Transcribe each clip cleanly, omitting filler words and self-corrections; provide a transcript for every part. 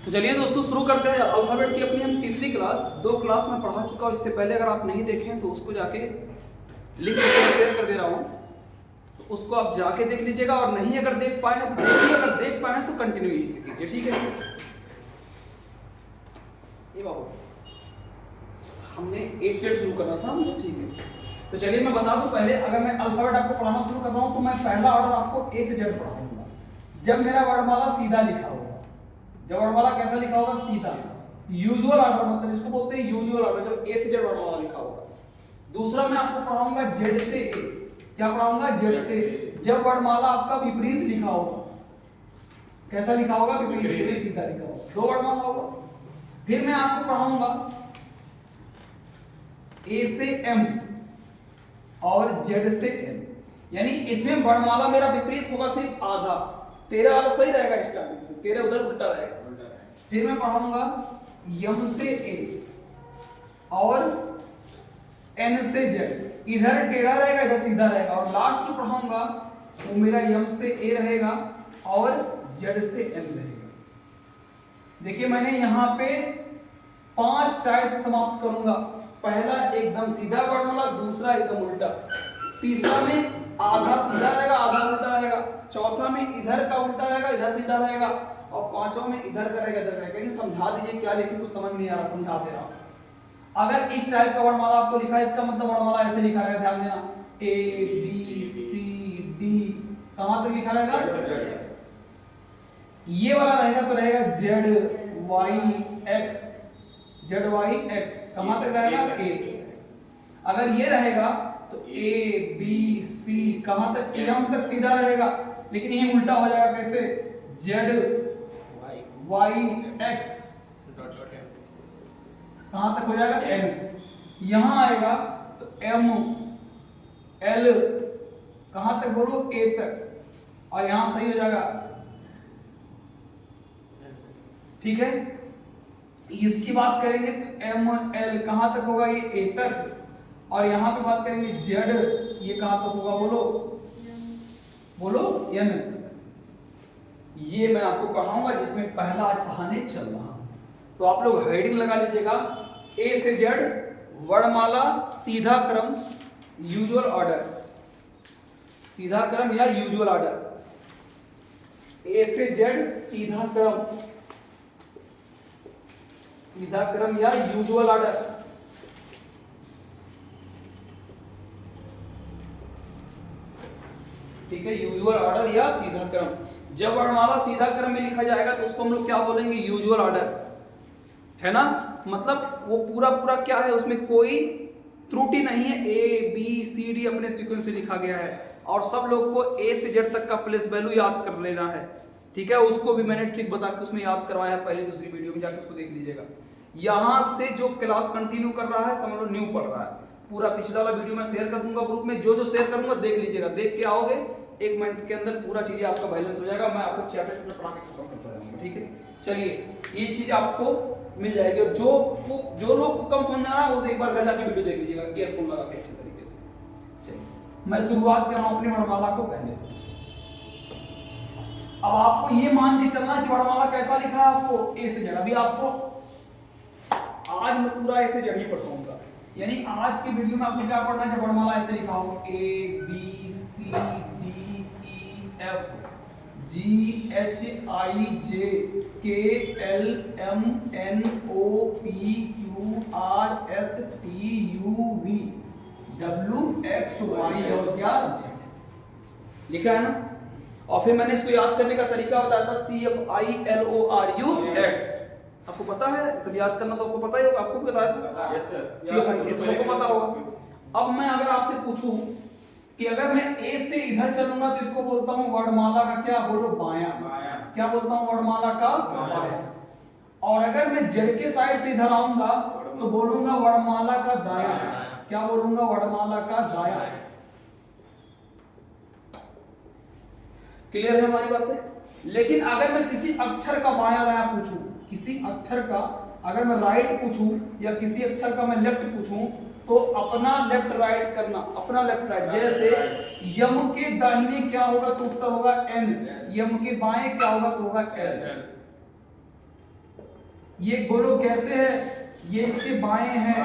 तो चलिए दोस्तों शुरू करते हैं अल्फाबेट की अपनी हम तीसरी क्लास। 2 क्लास में पढ़ा चुका हूँ इससे पहले, अगर आप नहीं देखें तो उसको जाके लिंक शेयर कर दे रहा हूँ, तो उसको आप जाके देख लीजिएगा। और नहीं अगर देख पाए हैं तो देखिए, अगर देख पाए हैं तो कंटिन्यू यही से कीजिए, ठीक है। ये बाबू हमने ए से शुरू करना था, ठीक है। तो चलिए मैं बता दूं पहले, अगर मैं अल्फाबेट आपको पढ़ाना शुरू कर रहा हूँ तो मैं पहला ऑर्डर आपको ए से जेड पढ़ाऊंगा। जब मेरा वर्णमाला सीधा लिखा होगा, जब वर्णमाला कैसा लिखा होगा, सीधा, यूजुअल ऑर्डर, मतलब इसको बोलते हैं यूजुअल ऑर्डर, जब ए से जेड वर्णमाला लिखा होगा। दूसरा मैं आपको पढ़ाऊंगा जेड से ए। क्या पढ़ाऊंगा? जेड से, जब वर्णमाला आपका विपरीत लिखा होगा। कैसा लिखा होगा? विपरीत, सीधा लिखा होगा, 2 वर्णमाला होगा। फिर मैं आपको पढ़ाऊंगा ए से एम और जेड से एन, यानी इसमें वर्णमाला मेरा विपरीत होगा सिर्फ आधा, तेरा वाला सही रहेगा स्टार्टिंग से, तेरा उधर उल्टा रहेगा। फिर मैं पढ़ाऊंगा यम से ए और एन से जेड, इधर टेढ़ा रहेगा इधर सीधा रहेगा। और लास्ट में पढ़ाऊंगा वो मेरा यम से ए रहेगा और जेड से एन रहेगा। देखिए मैंने यहाँ पे 5 टाइप से समाप्त करूंगा। पहला एकदम सीधा वर्णमाला, दूसरा एकदम उल्टा, तीसरा में आधा सीधा रहेगा आधा उल्टा रहेगा, चौथा में इधर का उल्टा रहेगा इधर सीधा रहेगा, और पांचवा में इधर का रहेगा इधर रहेगा। कहीं समझा दीजिए क्या लिखे, कुछ समझ नहीं आ रहा, समझा दे रहा हूं। अगर इस टाइप का वर्णमाला आपको लिखा है, इसका मतलब वर्णमाला ऐसे लिखा रहेगा, ध्यान देना, ए बी सी डी, कहां तक लिखा रहेगा? ये वाला रहेगा तो रहेगा Z Y X, Z Y X, कहां तक रहेगा? ए। अगर ये रहेगा तो ए बी सी, कहां तक? एम तक सीधा रहेगा, लेकिन ये उल्टा हो जाएगा, कैसे? जेड वाई एक्स, कहां तक हो जाएगा? एम। यहां आएगा तो एम एल, कहां तक बोलो? ए तक, और यहां सही हो जाएगा, ठीक है। इसकी बात करेंगे तो एम एल कहां तक होगा? ये ए तक। और यहां पे बात करेंगे जेड, ये कहां तक होगा? बोलो बोलो, एन। ये मैं आपको पढ़ाऊंगा जिसमें पहला आज पढ़ाने चल रहा हूं, तो आप लोग हेडिंग लगा लीजिएगा, ए से जेड वर्णमाला सीधा क्रम यूजुअल ऑर्डर, सीधा क्रम या यूजुअल ऑर्डर, ए से जेड सीधा क्रम, सीधा क्रम या यूजुअल ऑर्डर। ठीक है, यूजुअल ऑर्डर या सीधा क्रम। जब वर्णमाला सीधा क्रम में लिखा जाएगा तो उसको हम लोग क्या बोलेंगे? यूजुअल ऑर्डर, है ना। मतलब वो पूरा पूरा क्या है, उसमें कोई त्रुटि नहीं है, ए बी सी डी अपने सीक्वेंस में लिखा गया है, और सब लोग को ए से जेड तक का प्लेस वैल्यू याद कर लेना है, ठीक है। उसको भी मैंने ट्रिक बता के उसमें याद करवाया है, पहले दूसरी वीडियो में जाके उसको देख लीजिएगा। यहां से जो क्लास कंटिन्यू कर रहा है समझ लो न्यू पढ़ रहा है, पूरा पिछला वाला वीडियो मैं शेयर कर दूंगा ग्रुप में, जो जो शेयर करूंगा देख लीजिएगा, देख के आओगे 1 मिनट के अंदर पूरा चीजें आपका बैलेंस हो जाएगा। मैं आपको चैप्टर पढ़ा के खत्म करता रहूंगा, ठीक है। चलिए ये चीज आपको मिल जाएगी, और जो लोग को कम समझ आ रहा है वो तो एक बार घर जाके वीडियो देख लीजिएगा ईयरफोन लगा के अच्छे तरीके से। चलिए मैं शुरुआत कर रहा हूं अपनी वर्णमाला को पहले से। अब आपको ये मान के चलना कि वर्णमाला कैसा लिखा है आपको, ए से जेड। अभी आपको आज मैं पूरा ए से जेड ही पढ़ाऊंगा, यानी आज की वीडियो में आपको क्या पढ़ना है? वर्णमाला ऐसे लिखा हो, A B C D E F G H I J K L M N O P Q R S T U V W X Y और क्या जेड लिखा है ना। और फिर मैंने इसको याद करने का तरीका बताया था, C F I L O R U X, आपको पता है सब याद करना, तो आपको पता ही होगा, आपको भी बताया था। Yes sir, C F I, ये तो सबको पता होगा। अब मैं अगर आपसे पूछूं कि अगर मैं ए से इधर चलूंगा तो इसको बोलता हूं वर्णमाला का क्या? बोलो बायां। क्या बोलता हूं? वर्णमाला का बायां। और अगर मैं जेड के साइड से इधर आऊंगा तो बोलूंगा वर्णमाला का दायां। क्या बोलूंगा? वर्णमाला का दायां। क्लियर है हमारी बातें? लेकिन अगर मैं किसी अक्षर का बायां दायां पूछूं, किसी अक्षर का अगर मैं राइट पूछूं या किसी अक्षर का मैं लेफ्ट पूछूं, तो अपना लेफ्ट राइट करना, अपना लेफ्ट राइट। जैसे यम के दाहिने क्या होगा तो उत्तर होगा एन, यम के बाएं क्या होगा तो होगा एल। ये बोलो कैसे है, ये इसके बाएं हैं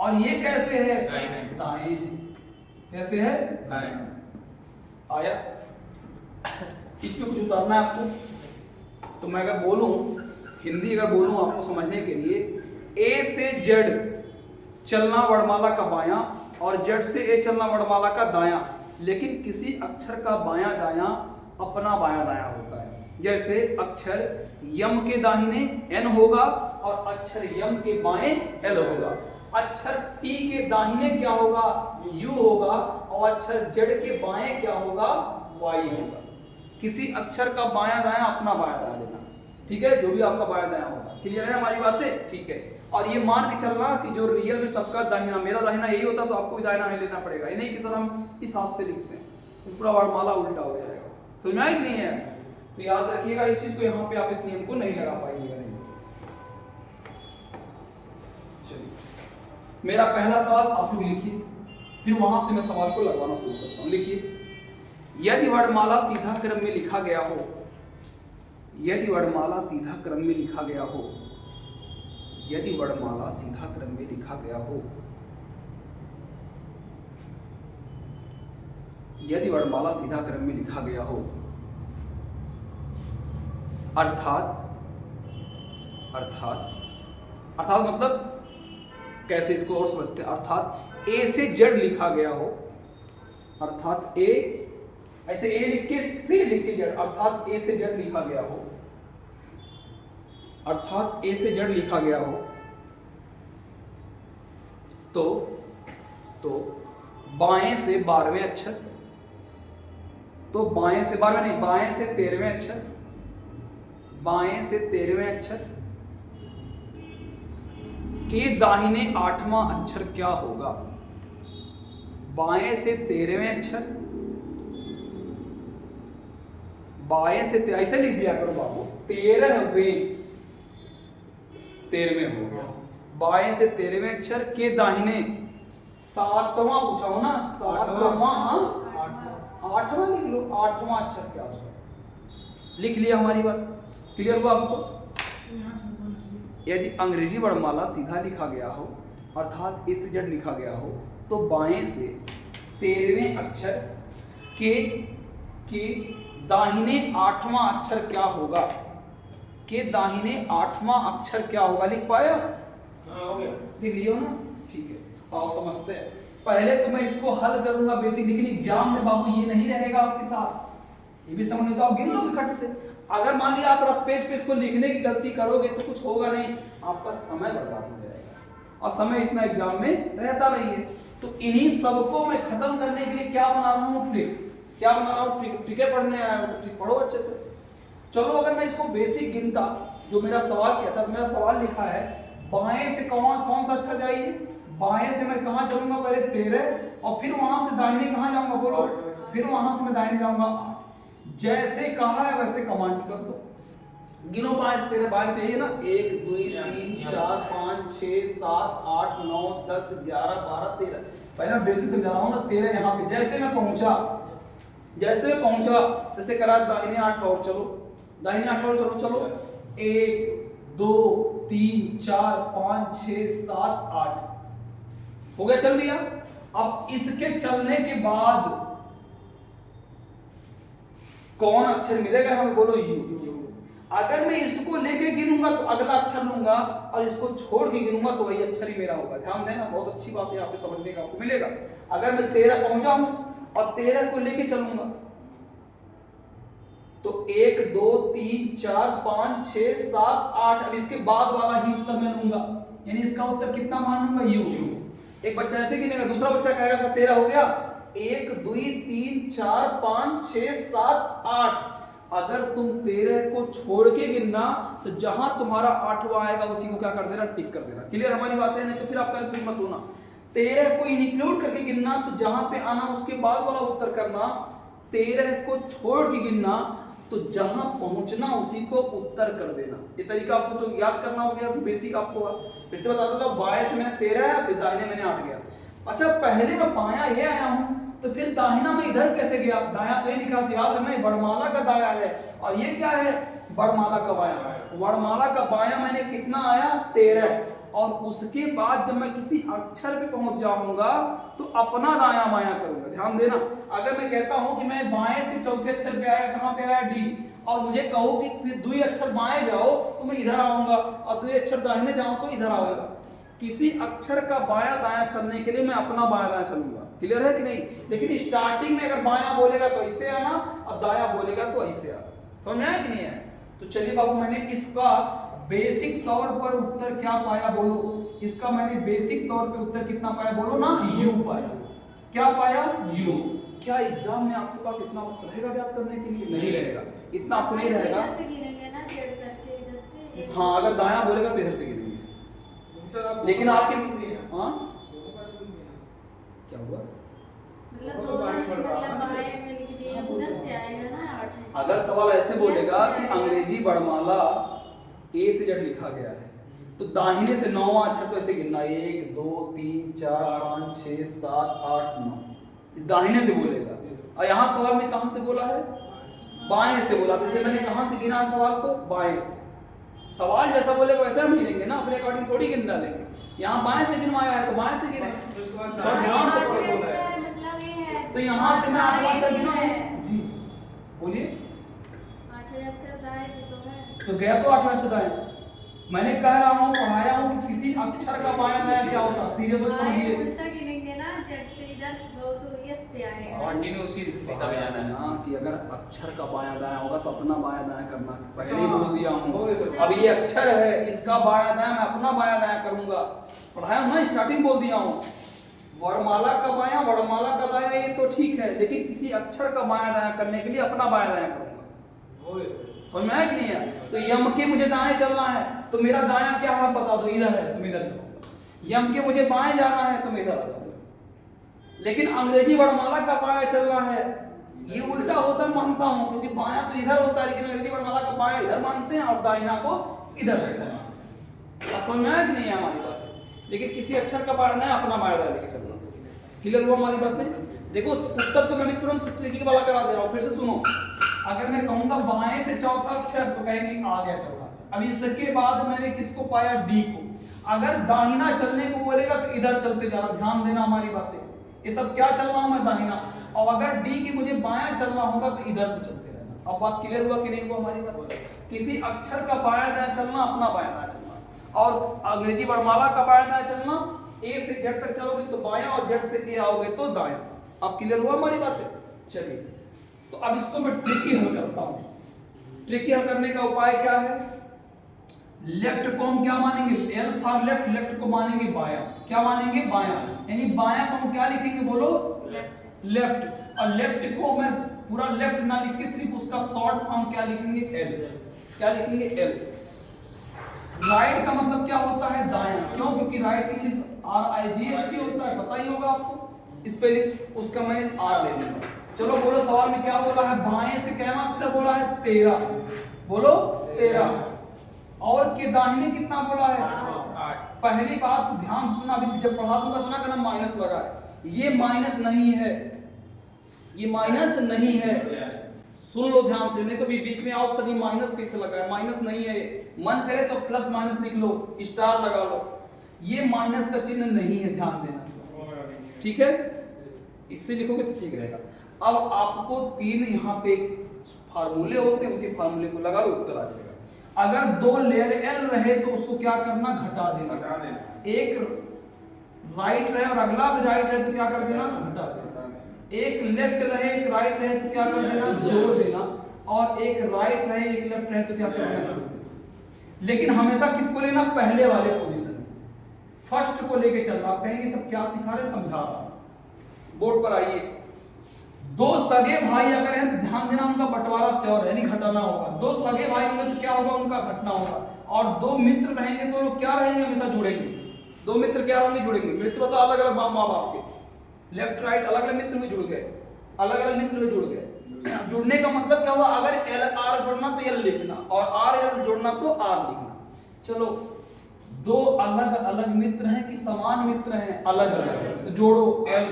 और ये कैसे है, दाएं है। कैसे है, दाएं। आया, इसमें कुछ उतारना है आपको? तो मैं अगर बोलूं, हिंदी अगर बोलूं आपको समझने के लिए, ए से जेड चलना वर्णमाला का बायां और जेड से ए चलना वर्णमाला का दायां, लेकिन किसी अक्षर का बायां दायां अपना बायां दायां होता है। जैसे अक्षर यम के दाहिने एन होगा और अक्षर यम के बाएं एल होगा। अक्षर टी के दाहिने क्या होगा, यू होगा और अक्षर जेड के बाएं क्या होगा, वाई होगा। किसी अक्षर का बायां दायां अपना बायां दायां लेना, ठीक है, जो भी आपका बायां दायां होगा। क्लियर है हमारी बातें? ठीक है। और ये मान के चलना कि जो रियल में सबका दाहिना, मेरा दाहिना यही होता तो आपको भी दाहिना नहीं लेना पड़ेगा। ये नहीं कि सर हम इस हाथ से लिखते हैं, तो पूरा वर्णमाला उल्टा हो जाएगा। समझ में आया कि नहीं है? तो याद रखिएगा इस चीज को, यहाँ पे आप इस नियम को नहीं लगा पाएंगे। चलिए, मेरा पहला सवाल आप लोग लिखिए, फिर वहां से मैं सवाल को लगवाना शुरू करता हूँ। लिखिए, यदि वर्णमाला सीधा क्रम में लिखा गया हो, यदि वर्णमाला सीधा क्रम में लिखा गया हो, यदि वर्णमाला सीधा क्रम में लिखा गया हो, यदि वर्णमाला सीधा क्रम में लिखा गया हो, अर्थात अर्थात अर्थात मतलब कैसे, इसको और समझते हैं। अर्थात ए से जेड लिखा गया हो, अर्थात ए, ऐसे ए लिख के से लिख के जेड, अर्थात ए से जेड लिखा गया हो, अर्थात ए से जेड लिखा गया हो, तो बाएं से 12वें अक्षर, तो बाएं से 12वें नहीं, बाएं से 13वें अक्षर, बाएं से 13वें अक्षर के दाहिने 8वां अक्षर क्या होगा। बाएं से 13वें अक्षर, बाएं से ऐसे लिख दिया करो बाबू, 13वें होगा। बाएं से 13वें अक्षर के दाहिने 7वां पूछा हो ना, 7वां 8वां लिख लो, 8वां अक्षर क्या होगा। लिख लिया, हमारी बात क्लियर हुआ आपको? यदि अंग्रेजी वर्णमाला सीधा लिखा गया हो, अर्थात ए से जेड लिखा गया हो, तो बाएं से 13वें अक्षर के दाहिने 8वां अक्षर क्या होगा, के दाहिने 8वां अक्षर क्या होगा। लिख पाया? हो गया, लिख लियो ना, ठीक है। आओ समझते हैं। पहले तो मैं इसको हल करूंगा बेसिकली, एग्जाम में बाबू ये नहीं रहेगा आपके साथ, ये भी समझ लो, आप गिन लो खट से। अगर मान लिया आप रफ पेज पे इसको लिखने की गलती करोगे तो कुछ होगा नहीं, आपका समय बर्बाद हो जाएगा और समय इतना एग्जाम में रहता नहीं है। तो इन्हीं सबको मैं खत्म करने के लिए क्या बना रहा हूँ, ट्रिक। क्या बना रहा हूँ, ट्रिक। ट्रिकें पढ़ने आया हो तो ट्रिक पढ़ो अच्छे से। चलो, अगर मैं इसको बेसिक गिनता, जो मेरा सवाल कहता, तो मेरा सवाल लिखा है बाएं से कौन सा अक्षर जाइए, बाएं से मैं कहां चलूंगा, पहले 13 और फिर वहां से दाहिने कहां जाऊंगा, बोलो, फिर वहां से मैं दाहिने जाऊंगा 8। जैसे कहा है वैसे कमांड कर दो। गिनो, बाएं से 13, बाएं से ही है ना, 1 2 3 4 5 6 7 8 9 10 11 12 13। पहले मैं बेसिक समझा रहा हूं ना, 13 यहाँ पे। जैसे मैं पहुंचा, जैसे करा दाहिने 8 और चलो, दाहिने 8 और चलो 1 2 3 4 5 6 7 8 हो गया, चल दिया। अब इसके चलने के बाद कौन अक्षर मिलेगा हमें, बोलो, यू। अगर मैं इसको लेके गिनूंगा तो अगला अक्षर लूंगा और इसको छोड़ के गिनूंगा तो वही अक्षर ही मेरा होगा। ध्यान देना, बहुत अच्छी बात है, यहाँ पे समझने का आपको मिलेगा। अगर मैं 13 पहुंचा हूं और 13 को लेके चलूंगा तो 1 2 3 4 5 6 7 8, अब इसके बाद वाला ही उत्तर मैं लूंगा, यानी इसका उत्तर कितना मानूंगा, यू। एक बच्चा ऐसे गिनेगा, दूसरा बच्चा कहेगा 13 हो गया, 1 2 3 4 5 6 7 8। अगर तुम 13 को छोड़ के गिनना तो जहां तुम्हारा 8वां आएगा उसी को क्या कर देना, टिक कर देना। क्लियर हमारी बात है? नहीं तो फिर आप कंफ्यूज मत होना। 13 को इंक्लूड करके गिनना, तो जहां पे आना उसके बाद वाला उत्तर करना। 13 को छोड़ के गिनना, तो जहां पहुंचना उसी को उत्तर कर देना। ये तरीका आपको तो याद करना हो गया, बेसिक आपको फिर से बता दूंगा। बाएं से मैंने 13 फिर दाहिने मैंने 8 गया। अच्छा, पहले मैं बायां ये आया हूं तो फिर दाहिना में इधर कैसे गया, दायां तो ये लिखा, तो याद रखना वर्णमाला का दायां है और ये क्या है, वर्णमाला का बायां, वर्णमाला का बायां मैंने कितना आया 13, और उसके बाद जब मैं किसी अक्षर पे पहुंच जाऊंगा तो अपना दायां बायां करूंगा। ध्यान देना, अगर मैं कहता हूं कि मैं बाएं से चौथे अक्षर पे आया, कहां पे आया डी, और मुझे कहो कि फिर 2 अक्षर बाएं जाओ तो मैं इधर आऊंगा, और 2 अक्षर दाहिने जाऊं तो इधर आऊंगा। किसी अक्षर का बायां दायां चलने के लिए मैं अपना बायां दायां चलूंगा। क्लियर है कि नहीं? लेकिन स्टार्टिंग में अगर बायां बोलेगा तो ऐसे आना, और दायां बोलेगा तो ऐसे आना। समझ में आया कि नहीं है? तो चलिए बाबू, मैंने इसका बेसिक तौर पर उत्तर क्या पाया बोलो? इसका मैंने बेसिक तौर पे उत्तर कितना पाया बोलो ना? यू पाया। क्या पाया? यू। क्या एग्जाम में आपके पास इतना वक्त रहेगा याद करने के लिए? नहीं रहेगा, इतना आपको नहीं रहेगा। हाँ, अगर दायां बोलेगा तो इधर से गिरेंगे। लेकिन आपके हाँ क्या हुआ? अगर सवाल ऐसे बोलेगा कि अंग्रेजी वर्णमाला ए से जेड लिखा गया है तो दाहिने से 9वां अक्षर तो ऐसे गिनना, 1 2 3 4 5 6 7 8 9, दाहिने से बोलेगा। और यहाँ सवाल में कहां से बोला है? बाएं से बोला, तो इसलिए मैंने कहां से गिना है सवाल को? बाएं से। सवाल जैसा बोलेगा वैसे हम गिनेंगे ना, अपने अकॉर्डिंग थोड़ी गिन डालेंगे। यहाँ बाएं से गिनवाया है तो बाएं से गिने, तो ध्यान से पढ़ो। तो यहाँ से मैं 8वां अक्षर गिना जी, बोलिए। 8वां अक्षर दाएं तो गया तो 8वां अक्षर दाएं। मैंने कह रहा हूँ, पढ़ाया हूँ कि किसी अक्षर का बायां दायां क्या होता है, सीरियस होकर समझिए। उल्टा गिनेंगे ना, जेड से इधर तो यस पे आएगा। कंटिन्यू उसी दिशा में जाना है ना, कि अगर अक्षर का बायां दायां होगा तो अपना बायां दायां करना, पहले ही बोल दिया हूँ। अब ये अक्षर है, इसका बायां दायां मैं अपना बायां दायां करूंगा। पढ़ाया हूँ ना, स्टार्टिंग बोल दिया हूँ। वर्णमाला का बायां, वर्णमाला का दायां ये तो ठीक है, लेकिन किसी अक्षर का बायां दायां करने के लिए अपना बायां दायां करूंगा। समझ में आया कि नहीं है? तो यम के मुझे दाएं चलना है तो मेरा दायां क्या है बता दो, इधर है तो मैं इधर चलूंगा। यम के मुझे बाएं जाना है तो मैं इधर आ जाऊंगा। लेकिन अंग्रेजी वर्णमाला का बायां चलना है, ये उल्टा होता मानता हूं, क्योंकि बायां तो इधर होता है, लेकिन अंग्रेजी वर्णमाला का बायां इधर मानते हैं और दाहिना को इधर रखते हैं। समझ में आया कि नहीं है हमारी बात? लेकिन किसी अक्षर का बायां दायां अपना बायां दायां लेके चलना। क्लियर हुआ हमारी बातें? देखो उत्तर तो मैं तुरंत ट्रिकी वाला करा दे रहा हूं, फिर से सुनो। अगर मैं कहूंगा बाएं से चौथा अक्षर तो कहेंगे आ गया चौथा अक्षर। अब इसके बाद मैंने किसको पाया? डी को। अगर दाहिना चलने को बोलेगा तो इधर चलते जाना। ध्यान देना हमारी बातें, ये सब क्या चल रहा हूं मैं? दाहिना। और अगर डी की मुझे बायां चलना होगा तो इधर को चलते रहना। अब बात क्लियर हुआ कि नहीं हुआ हमारी बात? किसी अक्षर का बायां दायां चलना, अपना बायां दायां चलना। और अंग्रेजी वर्णमाला का बायां दायां चलना, ए से जेड तक चलोगे तो बायां, और जेड से ए आओगे तो दायां। अब क्लियर हुआ हमारी बातें? चलिए, तो अब इसको मैं ट्रिकी हल करता हूं। ट्रिकी हल करने का उपाय क्या है? लेफ्ट को हम क्या मानेंगे? एल फॉर लेफ्ट, लेफ्ट को मानेंगे बायां। क्या मानेंगे? बायां। यानी बायां को हम क्या लिखेंगे बोलो? लेफ्ट। और लेफ्ट को मैं पूरा लेफ्ट ना लिख के सिर्फ उसका शॉर्ट फॉर्म क्या लिखेंगे? एल। क्या लिखेंगे? एल। राइट का मतलब क्या होता है? दायां। क्यों? क्योंकि राइट इंग्लिश RIGHT होता है, पता ही होगा आपको स्पेलिंग। उसका मैं R ले लूंगा। चलो बोलो, सवाल में क्या बोला है? बाएं से कितना अक्षर बोला है? 13। बोलो 13। और के दाहिने कितना बोला है? 8। पहली बात तो ध्यान से सुनना, अभी जब पढ़ा दूंगा तो ना कहना माइनस लगा है। ये माइनस नहीं है, ये माइनस नहीं है। सुन लो ध्यान से, नहीं तो बीच में आओ सर ये माइनस कैसे लगा है? माइनस नहीं है। मन करे तो प्लस माइनस लिख लो, स्टार लगा लो। ये माइनस का चिन्ह नहीं है, ध्यान देना। ठीक है, इससे लिखोगे तो ठीक रहेगा। अब आपको 3 यहाँ पे फार्मूले होते हैं, उसी फार्मूले को लगा लो, उत्तर आ जाएगा। अगर 2 लेयर एल रहे तो उसको क्या करना? घटा देना। एक राइट रहे और अगला भी राइट रहे तो क्या कर देना? घटा देना। एक लेफ्ट रहे एक राइट रहे तो क्या कर देना? जोड़ देना। और एक राइट रहे एक लेफ्ट रहे तो क्या कर देना? लेकिन हमेशा किसको लेना? पहले वाले पोजीशन में, फर्स्ट को लेके चलना। आप कहेंगे सब क्या सिखा रहे? समझा रहा। बोर्ड पर आइए। 2 सगे भाई अगर हैं तो ध्यान देना, उनका बंटवारा श्योर है, नहीं घटाना होगा। 2 सगे भाई होंगे तो क्या होगा? उनका घटना होगा। और 2 मित्र रहेंगे तो लोग क्या रहेंगे? हमेशा जुड़ेंगे। 2 मित्र क्या रहेंगे? जुड़ेंगे। मित्र मतलब अलग अलग माँ बाप के, लेफ्ट राइट अलग अलग मित्र हुए जुड़ गए, अलग अलग मित्र हुए जुड़ गए। जुड़ने का मतलब क्या हुआ? अगर L R जोड़ना तो L लिखना, और R L जोड़ना तो R लिखना। चलो दो अलग अलग मित्र हैं कि समान मित्र हैं? अलग अलग। तो जोड़ो L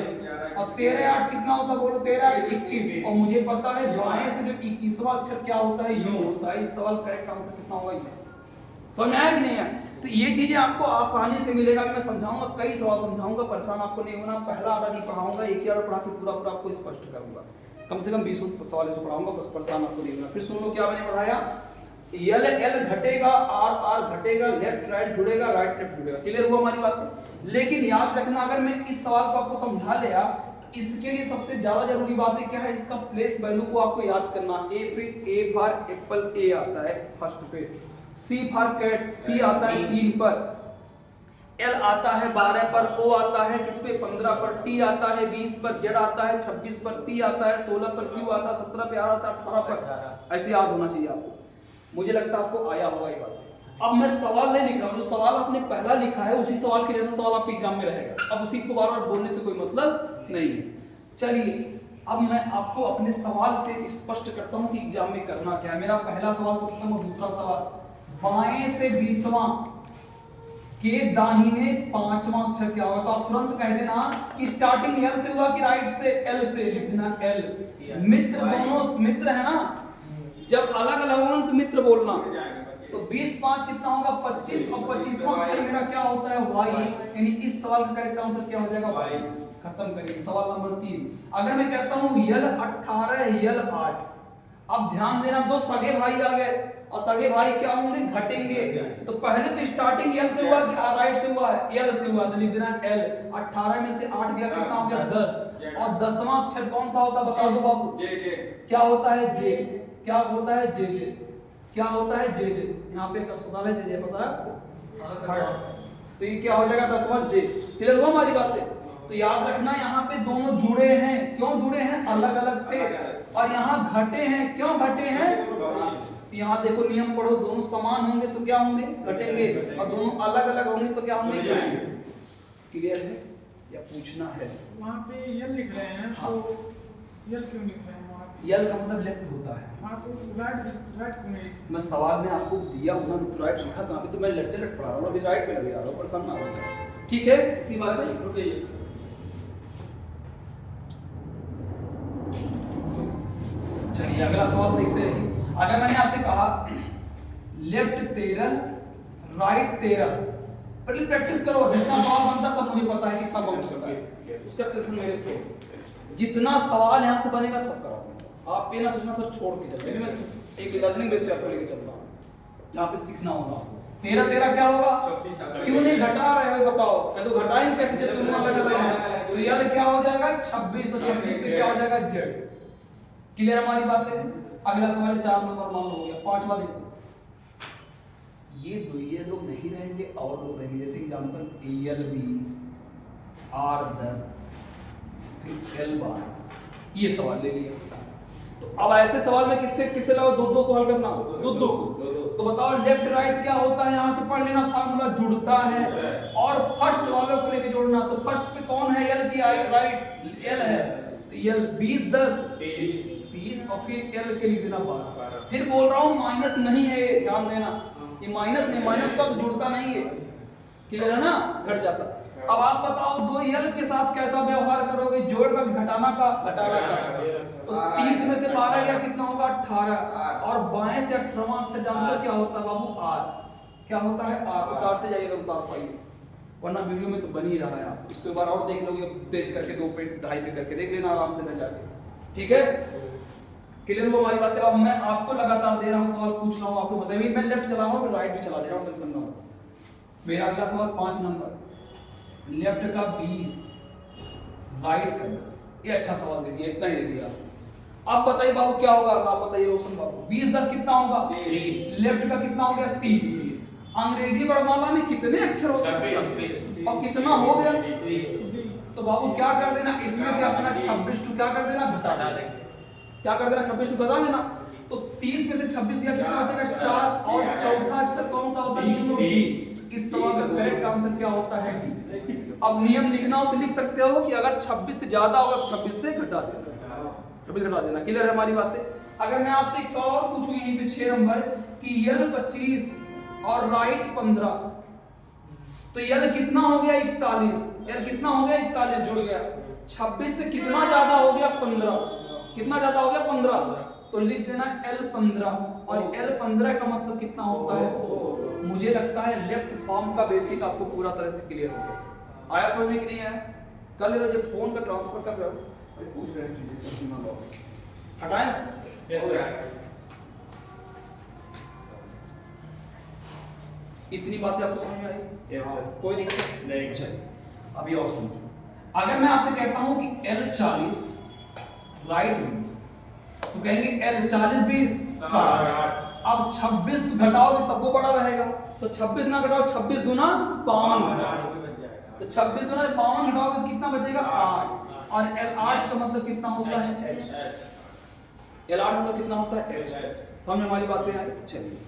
और 13 8 कितना होता है बोलो? 13 8 21। और मुझे पता है बाएं से जो 21वां अक्षर क्या होता है? U होता है। इस सवाल करेक्ट आंसर कितना होगा? समझ में आया कि नहीं है? तो ये चीजें आपको आसानी से मिलेगा। मैं समझाऊंगा, कई सवाल समझाऊंगा, परेशान आपको नहीं होना। पहला ऑर्डर नहीं पढ़ाऊंगा, एक ही ऑर्डर पढ़ा के पूरा पूरा आपको स्पष्ट करूंगा। कम से कम 20 सवाल से पढ़ाऊंगा, बस परेशान आपको नहीं होना। फिर सुन लो क्या मैंने पढ़ाया। L L घटेगा, R R घटेगा, लेफ्ट राइट जुड़ेगा, राइट लेफ्ट जुड़ेगा। क्लियर हुआ हमारी बात? लेकिन याद रखना, अगर मैं इस सवाल को आपको समझा लिया, इसके लिए सबसे ज्यादा जरूरी बात है क्या है? इसका प्लेस वैल्यू को आपको याद करना। A फॉर एप्पल A आता है फर्स्ट पे, C फॉर कैट C आता है 3 पर, L आता है 12 पर, O आता है किस पे? 15 पर, T आता है 20 पर, Z आता है 26 पर, P आता है 16 पर, Q आता है 17 पे, R आता है 18 पर। ऐसे याद होना चाहिए आपको। मुझे लगता है आपको आया होगा ये बात। अब मैं सवाल नहीं लिख रहा हूं, जो सवाल आपने पहला लिखा है उसी सवाल के जैसा सवाल आपके एग्जाम में रहेगा। अब उसी को बार बार बोलने से कोई मतलब नहीं है। चलिए अब मैं आपको अपने सवाल से स्पष्ट करता हूं कि एग्जाम में करना क्या है। मेरा पहला सवाल तो खत्म हो, दूसरा सवाल, बाएं से 20वां के दाहिने 5वां अक्षर क्या होगा? तो आप तुरंत कह देना कि स्टार्टिंग L से हुआ कि राइट से? L से। लिख देना L। मित्र दोनों मित्र है ना, जब अलग अलग हों तो मित्र बोलना। तो 20 5 कितना होगा? 25। और 25वां अक्षर मेरा क्या होता है? Y। यानी इस सवाल का करेक्ट आंसर क्या हो जाएगा? Y। खत्म करिए। सवाल नंबर 3। अगर मैं कहता हूं L 18 L 8, अब ध्यान देना, दो सगे भाई आ गए और सगे भाई क्या होंगे? घटेंगे। तो पहले तो स्टार्टिंग L से हुआ कि राइट से हुआ है? L से हुआ, तो लिख देना L। 18 में से 8 गया, कितना हो गया? 10। और 10वां अक्षर कौन सा होता है बता दो बाबू? क्या होता है? J। क्या होता है? JJ। क्या होता है? JJ। यहाँ पे एक अस्पताल है JJ, पता है? तो ये क्या हो जाएगा? 10वां J। क्लियर हुआ हमारी बातें? तो याद रखना, यहाँ पे दोनों जुड़े हैं। क्यों जुड़े हैं? अलग अलग थे। और यहाँ घटे हैं। क्यों घटे हैं? यहाँ देखो नियम पढ़ो, दोनों समान होंगे तो क्या होंगे? घटेंगे। और दोनों अलग अलग होंगे तो क्या होंगे? क्लियर है या पूछना है? वहाँ पे L लिख रहे हैं हाँ। तो L क्यों लिख रहे हैं? L का मतलब लेफ्ट होता है। हाँ तो राइट क्यों नहीं? मैं सवाल में आपको दिया हूं ना, तो राइट लिखा कहां पे? तो मैं लेफ्ट लेफ्ट पढ़ा रहा हूं, अभी राइट पे लगे आ रहा हूं, परेशान ना हो। ठीक है, इतनी बात है, रुक जाइए। चलिए अगला सवाल देखते हैं। अगर मैंने आपसे कहा लेफ्ट 13 राइट 13, पहले प्रैक्टिस करो। जितना सवाल बनता सब मुझे पता है कितना बन सकता है, उसका टेंशन मेरे छोड़। जितना सवाल यहां से बनेगा सब करा दूंगा। आप ये ना सोचना सर छोड़ के चलते, मैं एक लर्निंग बेस पे आपको लेके चल रहा हूं जहां पे सीखना होगा। 13 13 क्या होगा? क्यों नहीं घटा रहे हो बताओ? कह तो घटाएंगे कैसे जब तुम अलग अलग हैं? तो यार क्या हो जाएगा? 26 और 26 पे क्या हो जाएगा? Z। क्लियर हमारी बात है? अगला सवाल 4 नंबर मान लो हो गया। 5वां देखो, ये लोग नहीं रहेंगे और लोग रहेंगे। जैसे एग्जांपल L 20 R 10 फिर L 12, ये सवाल ले लिया। तो अब ऐसे सवाल में किससे लाओ? दो को हल करना, दो को। तो बताओ लेफ्ट राइट क्या होता है? यहां से पढ़ लेना, फार्मूला जुड़ता है और फर्स्ट वालों को लेके जोड़ना। तो फर्स्ट पे कौन है? L की राइट L है, तो L 20 10 30 और फिर L के लिए देना 12। फिर बोल रहा हूं माइनस नहीं है, ध्यान देना, ये माइनस नहीं, माइनस का तो जुड़ता नहीं है। क्लियर है ना? घट जाता। अब आप बताओ 2L के साथ कैसा व्यवहार करोगे? जोड़ का घटाना का? घटाना का। तो 30 में से 12 गया, कितना होगा? 18। और बाएं से 18वां अक्षर जानते हो क्या होता है बाबू? R। क्या होता है? R। उतारते जाइएगा, उतार पाइए, वरना वीडियो में तो बन ही रहा है। आप इसको एक बार और देख लोगे, तेज करके 2 पे 2.5 पे करके देख लेना आराम से घर जाके। ठीक है, क्लियर हुआ हमारी बात है? अब मैं आपको लगातार दे रहा हूं सवाल, पूछ रहा हूं, आपको बताइए। मैं लेफ्ट चला रहा हूं, राइट भी चला दे रहा हूं, टेंशन ना हो। मेरा अगला सवाल 5 नंबर, लेफ्ट का 20 राइट का 10। ये अच्छा सवाल दे दिया, इतना ही दे दिया। अब बताइए बाबू क्या होगा? आप बताइए रोशन बाबू, 20 10 कितना होगा? 30। लेफ्ट का कितना हो गया? 30। अंग्रेजी वर्णमाला में कितने अक्षर होते हैं? 26। और कितना हो गया? 20। तो बाबू क्या कर देना, इसमें से अपना 26 टू क्या कर देना? घटा देना। क्या कर देना? 26 टू घटा देना। तो 30 में से 26 गया, कितना बचेगा? 4। और चौथा अक्षर कौन सा होता है? D। इस सवाल का करेक्ट आंसर क्या होता है? D। अब नियम लिखना हो तो लिख सकते हो कि अगर 26 से ज्यादा होगा तो 26 से घटा देना, 26 घटा देना। क्लियर है हमारी बातें? अगर मैं आपसे एक सवाल पूछूं यहीं पे 6 नंबर कि L 25 और राइट 15, तो यल कितना हो गया 41, यल कितना हो गया 41 जुड़ गया, 26 से कितना ज्यादा हो गया 15, कितना ज्यादा हो गया 15, तो लिख देना L15 और L15 का मतलब कितना होता है। मुझे लगता है लेफ्ट फॉर्म का बेसिक आपको पूरा तरह से क्लियर हो गया। आया समझ में कि नहीं आया? कल ये जो फोन का ट्रांसफर कर रहे हो अभी पूछ रहे हैं चीजें हटाएं यस सर। इतनी बातें आपको समझ में आई? Yes sir. कोई दिक्कत नहीं। चलिए अभी और समझो। अगर मैं आपसे कहता हूं कि L40 राइट 20 तो कहेंगे L40 20 60। अब 26 तो घटाओगे तब वो बड़ा रहेगा, तो 26 ना घटाओ 26 दूना 52, तो 26 दूना 52 घटाओगे तो कितना बचेगा 8, और L8 का मतलब कितना होता है H, L8 मतलब कितना होता है H। समझ में हमारी बातें आई? चलिए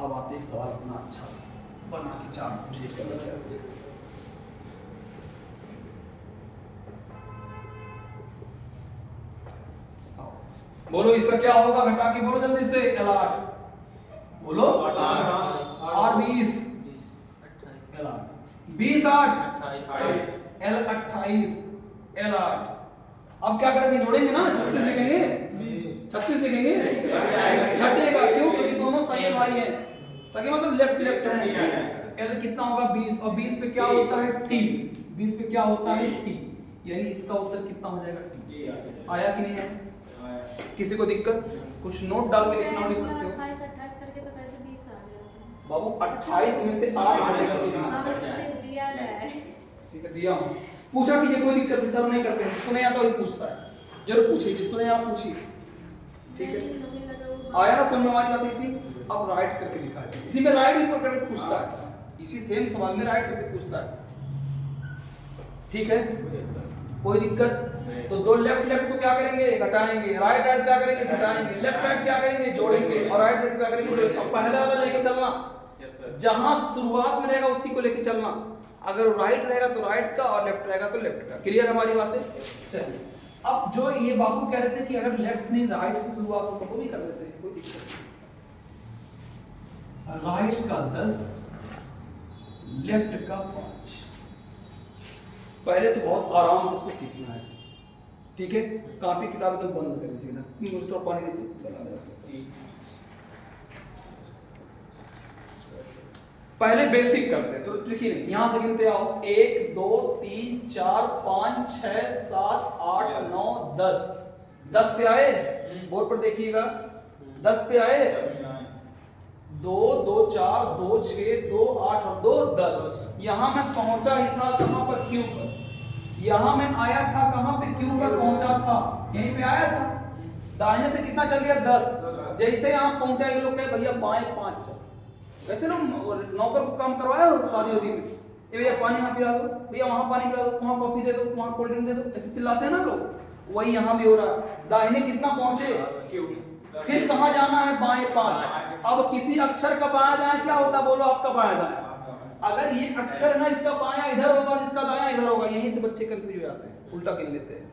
अब आते एक सवाल इतना अच्छा बना के चार्ट डिलीट कर लेते हैं। बोलो इसका क्या होगा, घटा के बोलो जल्दी से। L8 बोलो, और 20 20 8 L28 L8। अब क्या करेंगे, जोड़ेंगे ना, 36 लिखेंगे, 36 लिखेंगे, घटेगा क्यों, क्योंकि दोनों सगे भाई हैं, सगे मतलब लेफ्ट लेफ्ट है। L कितना होगा 20, और 20 पे क्या होता है T, 20 पे क्या होता है T, यानी इसका उत्तर कितना हो जाएगा T। आया कि नहीं है? किसी को दिक्कत? कुछ नोट डाल के लिखना लिख सकते हो 28 28 करके तो कैसे 20 आ गया उसमें। बाबू, 28 में से 8 घटेगा तो 20। दिया है। ठीक है, दिया हूं। पूछा कीजिए, कोई दिक्कत नहीं, सर नहीं करते हैं, जिसको नहीं आता वही पूछता है, जरूर पूछिए, जिसको नहीं आता पूछिए। ठीक है, आया ना समझ में हमारी बात इतनी? अब राइट करके दिखाए, इसी में राइट ऊपर करके पूछता है, इसी सेम सवाल में राइट करके पूछता है। ठीक है, कोई दिक्कत? तो दो लेफ्ट लेफ्ट को क्या करेंगे, घटाएंगे, राइट राइट क्या करेंगे, घटाएंगे, लेफ्ट राइट क्या करेंगे, जोड़ेंगे, और राइट राइट क्या करेंगे, जोड़ेंगे। अब पहला वाला लेके चलना, जहां शुरुआत में रहेगा उसी को लेके चलना, अगर राइट रहेगा तो राइट का और लेफ्ट रहेगा तो लेफ्ट का। क्लियर हमारी बातें? चलिए अब जो ये बाबू कह रहे थे कि अगर लेफ्ट नहीं राइट से शुरुआत हो तो वो भी कर देते हैं, कोई दिक्कत नहीं। राइट का 10, लेफ्ट का 5। पहले तो बहुत आराम से इसको सीखना है, ठीक है? कॉपी किताब एकदम बंद कर दीजिए ना, मुझे थोड़ा पानी दीजिए। पहले बेसिक करते हैं, तो ट्रिकी नहीं, यहां से गिनते आओ, 1 2 3 4 5 6 7 8 9 10। 10 पे आए, बोर्ड पर देखिएगा, 10 पे आए, 2 2 4 2 6 2 8 और 2 10। यहां मैं पहुंचा ही था कहां पर, क्यू पर। यहां मैं आया था कहां पे, क्यू पर पहुंचा था, यहीं पे आया था। दाहिने से कितना चल गया 10, जैसे यहां पहुंचा ये लोग कहे भैया बाएं 5 चल। वैसे लोग नौकर को काम करवाया और शादी होती में, ये भैया पानी यहाँ पिला दो, भैया वहां पानी पिला दो, वहां कॉफी दे दो, वहां कोल्ड ड्रिंक दे दो, ऐसे चिल्लाते हैं ना लोग। वही यहाँ भी हो रहा है, दाहिने कितना पहुंचे, फिर कहाँ जाना है, बाएं 5। अब किसी अक्षर का बायां दायां क्या होता है, बोलो आपका बायां दायां। अगर ये अक्षर ना इसका बायां इधर होगा और इसका दायां इधर होगा, यहीं से बच्चे कंफ्यूज हो जाते हैं, उल्टा गिन लेते हैं।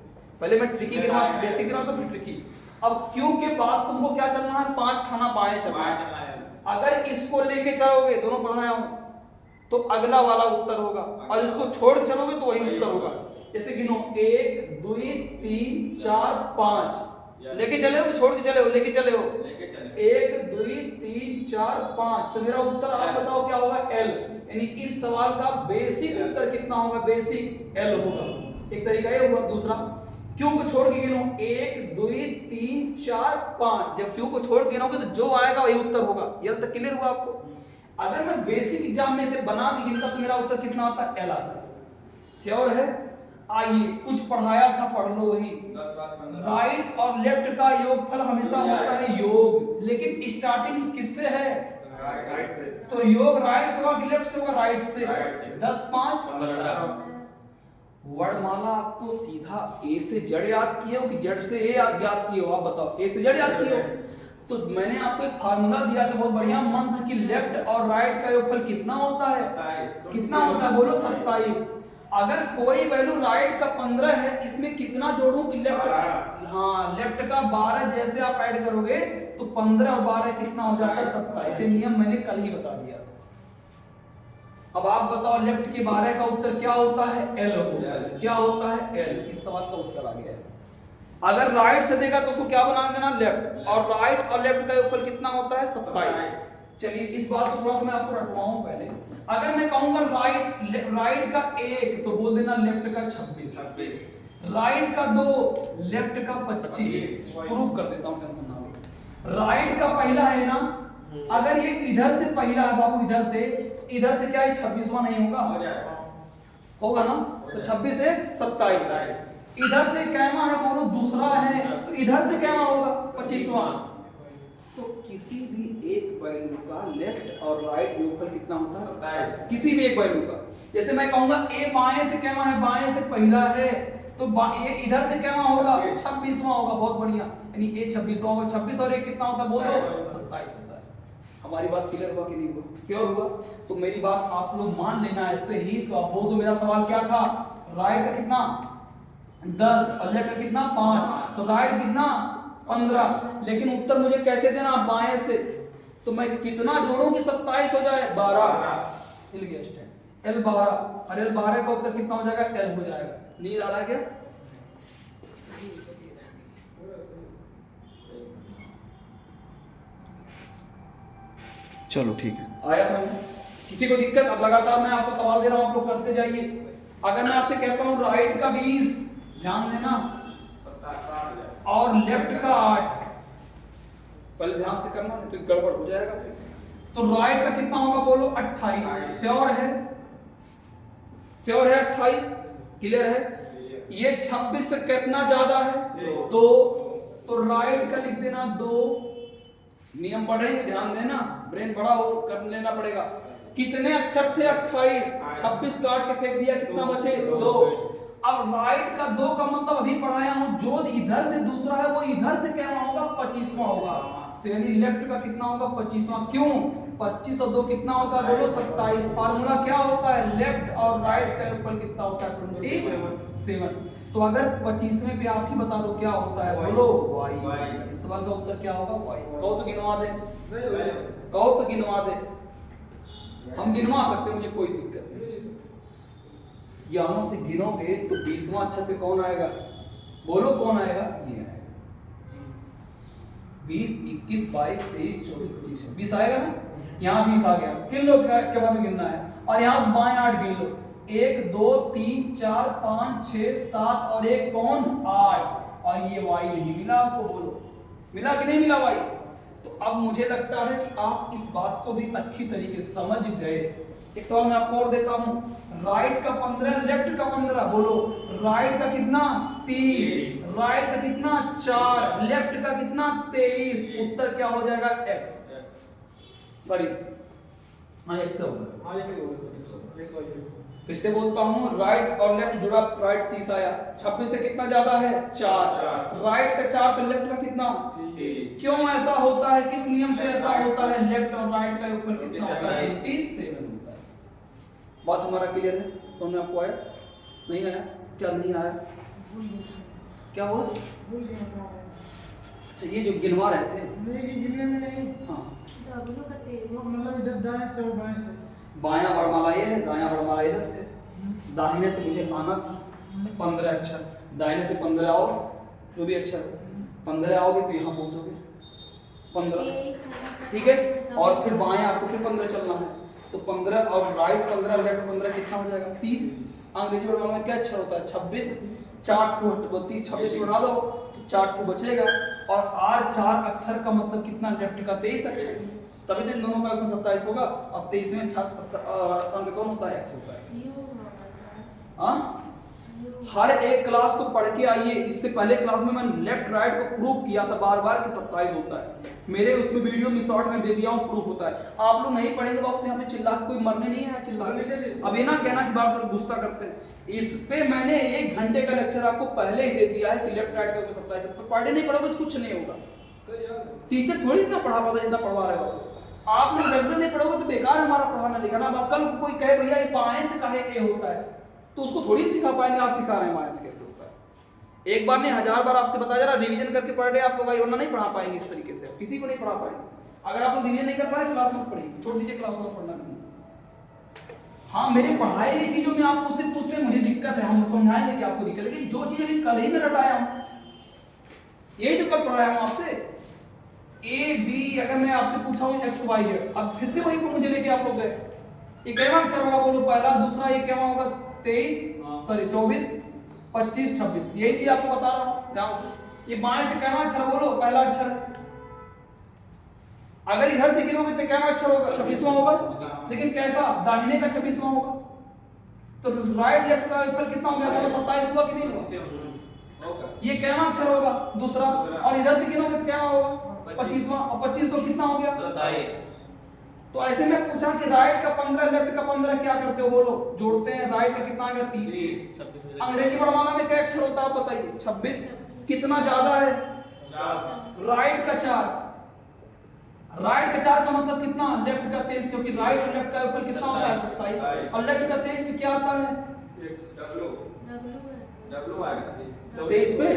पहले मैं ट्रिकी गिनवा, बेसिक गिनवा तो फिर ट्रिकी। अब क्यों के बाद तुमको क्या चलना है, 5 खाना बाएं चलना है। अगर इसको लेके चलोगे, दोनों पढ़ाया हूं, तो अगला वाला उत्तर होगा, और इसको छोड़ के चलोगे तो वही उत्तर होगा। जैसे गिनो, 1 2 3 4 5, लेके चले हो, छोड़ के चले हो, लेके चले हो, 1 2 3 4 5, तो मेरा उत्तर आप बताओ क्या होगा, L। यानी इस सवाल का बेसिक उत्तर कितना होगा, बेसिक L होगा। एक तरीका ये हुआ। दूसरा, क्यू को छोड़ के गिनो, 1 2 3 4 5, जब क्यू को छोड़ के गिनोगे तो जो आएगा वही उत्तर होगा। ये तक क्लियर हुआ आपको? अगर मैं बेसिक एग्जाम में से बना के गिनता तो मेरा उत्तर कितना आता, L आता। श्योर है? आइए, कुछ पढ़ाया था पढ़ लो वही। राइट और लेफ्ट का योगफल हमेशा होता है योग, लेकिन स्टार्टिंग किससे है, राइट से। तो योग राइट से होगा कि लेफ्ट से होगा, राइट से। 10 5 15। वर्णमाला आपको सीधा ए से जड़ याद किए हो कि जड़ से ए याद किए हो, आप बताओ। ए से जड़ याद किए हो, तो मैंने आपको एक फार्मूला दिया था बहुत बढ़िया मंत्र कि लेफ्ट और राइट का योगफल कितना होता है, कितना होता है, बोलो 27। अगर कोई वैल्यू राइट का 15 है, इसमें कितना जोड़ूं कि लेफ्ट, हाँ लेफ्ट का 12 जैसे आप ऐड करोगे तो 15 और 12 कितना हो जाता है, 27। ये नियम मैंने कल ही बता दिया था। अब आप बताओ लेफ्ट के 12 का उत्तर क्या होता है? एल होता है। क्या होता है? एल। इस सवाल का उत्तर आ गया है। अगर राइट से देगा तो उसको क्या बना देना? लेफ्ट। और राइट और लेफ्ट का योग कितना होता है? 27। चलिए इस बात को थोड़ा सा मैं आपको रटवाऊं पहले। अगर मैं कहूंगा राइट का 1 तो बोल देना लेफ्ट का 26, राइट का 2 लेफ्ट का 25। प्रूव कर देता हूं, टेंशन ना लो। राइट का पहला है ना, अगर ये इधर से पहला है बाबू, इधर से, तो इधर से क्या है 26वां नहीं होगा? होगा ना? तो 26 है 27। इधर से कैमा है बोलो दूसरा है, तो इधर से कैमा होगा 25वां। तो किसी भी एक वैल्यू का लेफ्ट और राइट योगफल कितना होता है? 27। किसी भी एक वैल्यू का। जैसे मैं कहूंगा ए बाएं से कैमा है, बाएं से पहला है, तो ये इधर से कैमा होगा 26वां होगा। बहुत बढ़िया, यानी ए 26वां होगा। 26 और 1 कितना होता है बोलो? 27 होता है। हमारी बात क्लियर हुआ कि नहीं हुआ? श्योर हुआ? तो मेरी बात आप लोग मान लेना ऐसे ही। तो आप बोल दो मेरा सवाल क्या था? राइट का कितना 10 और लेफ्ट का कितना 5, तो राइट कितना 15। लेकिन उत्तर मुझे कैसे देना? बाएं से। तो मैं कितना जोड़ूं कि 27 हो जाए? 12। हिल गया स्टैंड। L 12 और L 12 का उत्तर कितना हो जाएगा? L हो जाएगा। नींद आ रहा है क्या? चलो ठीक है, आया समझ? किसी को दिक्कत? अब लगातार मैं आपको सवाल दे रहा हूं, आप लोग करते जाइए। अगर मैं आपसे कहता हूं राइट का 20, ध्यान देना, और लेफ्ट का 8, पहले ध्यान से करना नहीं तो गड़बड़ हो जाएगा। तो राइट का कितना होगा बोलो? 28। श्योर है? श्योर है 28? क्लियर है? ये 26 से कितना ज्यादा है? 2। तो राइट का लिख देना 2। नियम पढ़ेंगे, ध्यान देना, ब्रेन बड़ा हो कर लेना पड़ेगा। कितने अक्षर थे? 28। 26 काट के फेंक दिया, कितना बचे? 2। अब राइट का 2 का मतलब अभी पढ़ाया हूं, जो इधर से दूसरा है वो इधर से क्या होगा? 25वां होगा। तो यानी लेफ्ट का कितना होगा? 25वां। क्यों? 25 और 2 कितना होता है बोलो? 27। फार्मूला क्या होता है? लेफ्ट और राइट का योगफल कितना होता है? 27। तो अगर 25वें पे आप ही बता दो क्या होता है बोलो? y। इस सवाल का उत्तर क्या होगा? y। कहो तो गिनवा दे, कहो तो गिनवा दे। हम गिनवा सकते, मुझे कोई दिक्कत नहीं। यहां से गिनोगे तो 20वां अक्षर पे कौन आएगा बोलो? कौन आएगा? ये आएगा। 20, 21, 22, 23, 24, 25, 20 आएगा ना? यहाँ 20 आ गया। किन लोग के बाद में गिनना है? और यहाँ से बाएं 8 गिन लो। 1, 2, 3, 4, 5, 6, 7 और 1 कौन? 8। और ये y नहीं मिला आपको, बोलो मिला कि नहीं मिला y? तो अब मुझे लगता है कि आप इस बात को भी अच्छी तरीके से समझ गए। एक सवाल मैं आपको और देता हूं। राइट का 15, लेफ्ट का 15, बोलो। राइट का कितना? 30। राइट का कितना? 4। लेफ्ट का कितना? 23। उत्तर क्या हो जाएगा? x। सॉरी, हाँ x से होगा। फिर से बोलता हूं, राइट और लेफ्ट जुड़ा, राइट 30 आया। 26 से कितना ज्यादा है? 4। राइट का 4 तो लेफ्ट का कितना? 30। क्यों ऐसा होता है? किस नियम से ऐसा होता है? लेफ्ट और राइट का योगफल कितना होता है? 27 होता है। बात हमारा क्लियर है? समझ में आपको आया? नहीं आया? क्या नहीं आया? क्या हुआ? अच्छा, ये जो गिनवा रहे थे नहीं, गिनने में नहीं। हाँ, मतलब इधर दाएं से और बाएं से। बायां वर्णमाला ये है, दायां वर्णमाला इधर से। दाहिने से मुझे आना था 15 अक्षर, दाहिने से 15 आओ, जो भी अक्षर 15 आओगे तो यहाँ पहुंचोगे 15, ठीक है। और फिर बाएं आपको फिर 15 चलना है, तो 15 और राइट 15 लेफ्ट 15 कितना हो जाएगा? 30। अंग्रेजी वर्णमाला में क्या अक्षर होता है? 26। 4 टू 30, 26 उड़ा दो तो 4 टू बचेगा। और R 4 अक्षर का मतलब कितना? लेफ्ट का 23 अक्षर, तभी तो इन दोनों का 27 होगा। और 23वें स्थान पे कौन होता है? x होता है। हाँ, हर एक क्लास को पढ़ के आइए। इससे पहले क्लास में मैंने लेफ्ट राइट को प्रूव किया था बार बार कि 27 होता है। मेरे उसमें वीडियो में शॉर्ट में दे दिया हूँ, प्रूफ होता है। आप लोग नहीं पढ़ेंगे बाबू तो यहाँ पे चिल्ला के कोई मरने नहीं है, चिल्ला अब ये ना कहना कि बार बार गुस्सा करते हैं। इस पे मैंने 1 घंटे का लेक्चर आपको पहले ही दे दिया है कि लेफ्ट राइट का 27। तो पढ़े नहीं पढ़ोगे तो कुछ नहीं होगा। टीचर थोड़ी इतना पढ़ा पाता जितना पढ़वा रहे हो आप लोग। रेगुलर नहीं पढ़ोगे तो बेकार है हमारा पढ़ाना लिखाना। अब कल कोई कहे भैया ये बाएं से काहे ए होता है, तो उसको थोड़ी सिखा पाएंगे। आप सिखा रहे हैं बाएं से कैसे होता है। एक बार नहीं 1000 बार आपसे बताया जा रहा, रिवीजन करके पढ़ रहे आप लोग, वरना नहीं पढ़ा पाएंगे इस तरीके से, किसी को नहीं पढ़ा पाएंगे। अगर आप लोग रिवीजन नहीं कर पा रहे क्लास मत पढ़िए, छोड़ दीजिए क्लास में, पढ़ना नहीं। हाँ मेरी पढ़ाई की चीजों में आप मुझसे पूछते हैं, मुझे दिक्कत है, हम समझाएंगे कि आपको दिक्कत है, लेकिन जो चीज अभी कल ही में रटाया हूं, यही जो कल पढ़ाया हूं आपसे, ए बी, अगर मैं आपसे पूछा हूं एक्स वाई जेड, अब फिर से वही को मुझे लेके आप लोग गए, ये कैवा अक्षर होगा बोलो पहला, दूसरा ये कैवा होगा 23 सॉरी 24 25 26, यही चीज आपको बता रहा हूं ध्यान से। ये बाएं से कैवा अक्षर बोलो पहला अक्षर, अगर इधर से गिनोगे तो कैवा अक्षर होगा 26वां होगा, लेकिन कैसा, दाहिने का 26वां होगा, तो राइट लेफ्ट का योगफल कितना हो गया बोलो 27 हुआ कि नहीं हुआ, ये कैवा अक्षर होगा दूसरा, और इधर से गिनोगे तो कैवा होगा 25वां, और 25 तो कितना हो गया 27। तो ऐसे में पूछा कि राइट का 15 लेफ्ट का 15 क्या करते हो बोलो, जोड़ते हैं, राइट का कितना आएगा 30। अंग्रेजी वर्णमाला में क्या अक्षर होता है बताइए 26, कितना ज्यादा है राइट का 4, राइट का 4 का मतलब कितना, लेफ्ट का 23, क्योंकि राइट और लेफ्ट का ऊपर कितना होता है 27, और लेफ्ट का 23 पे क्या आता है W 23 पे,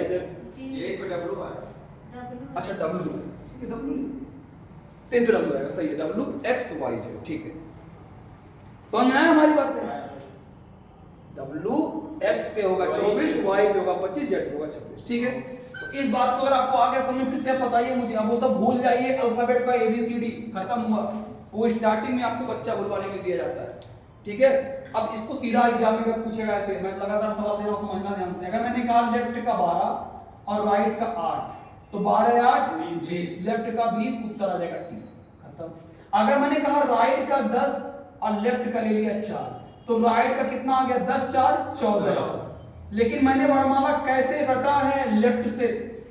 W अच्छा W, ठीक है W 23 पे W आएगा, सही है, W X Y Z, ठीक है, समझ में आया हमारी बातें, W X पे होगा 24, Y पे होगा 25, Z पे होगा 26, ठीक है। तो इस बात को अगर आपको आगे समझ में फिर से आप बताइए मुझे, अब वो सब भूल जाइए, अल्फाबेट का ABCD खत्म हुआ, वो स्टार्टिंग में आपको बच्चा बुलवाने के लिए दिया जाता है, ठीक है। अब इसको सीधा एग्जाम में अगर पूछेगा ऐसे, मैं लगातार सवाल दे रहा हूं, समझना ध्यान से, अगर मैंने कहा लेफ्ट का 12 और राइट का 8, तो 12 8 20, लेफ्ट का 20, उत्तर आ जाएगा 3, खत्म। अगर मैंने कहा राइट का 10 और लेफ्ट का ले लिया 4, तो राइट का कितना आ गया 10 4 14, लेकिन मैंने वर्णमाला कैसे रटा है लेफ्ट से,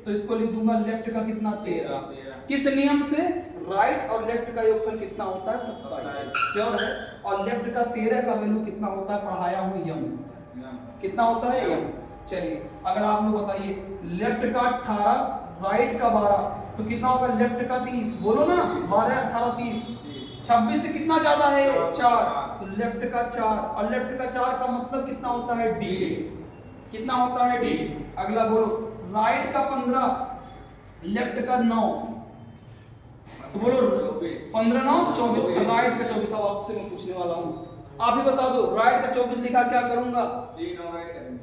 तो इसको लिख दूंगा लेफ्ट का कितना 13, किस नियम से, राइट और लेफ्ट का योगफल कितना होता है 27, श्योर है, और लेफ्ट का 13 का वैल्यू कितना होता है पढ़ाया हूं यम, कितना होता है यम। चलिए अगर आप लोग बताइए, लेफ्ट का 18 राइट का 12, तो कितना होगा लेफ्ट का 30, बोलो ना 12 18 30, 26 से कितना ज्यादा है 4, तो लेफ्ट का 4, और लेफ्ट का 4 का मतलब कितना होता है डी, कितना होता है डी। अगला बोलो राइट का 15 लेफ्ट का 9, तो बोलो 15 9 24, राइट का 24, अब आपसे मैं पूछने वाला हूं, आप ही बता दो, राइट का 24 लिखा क्या करूंगा,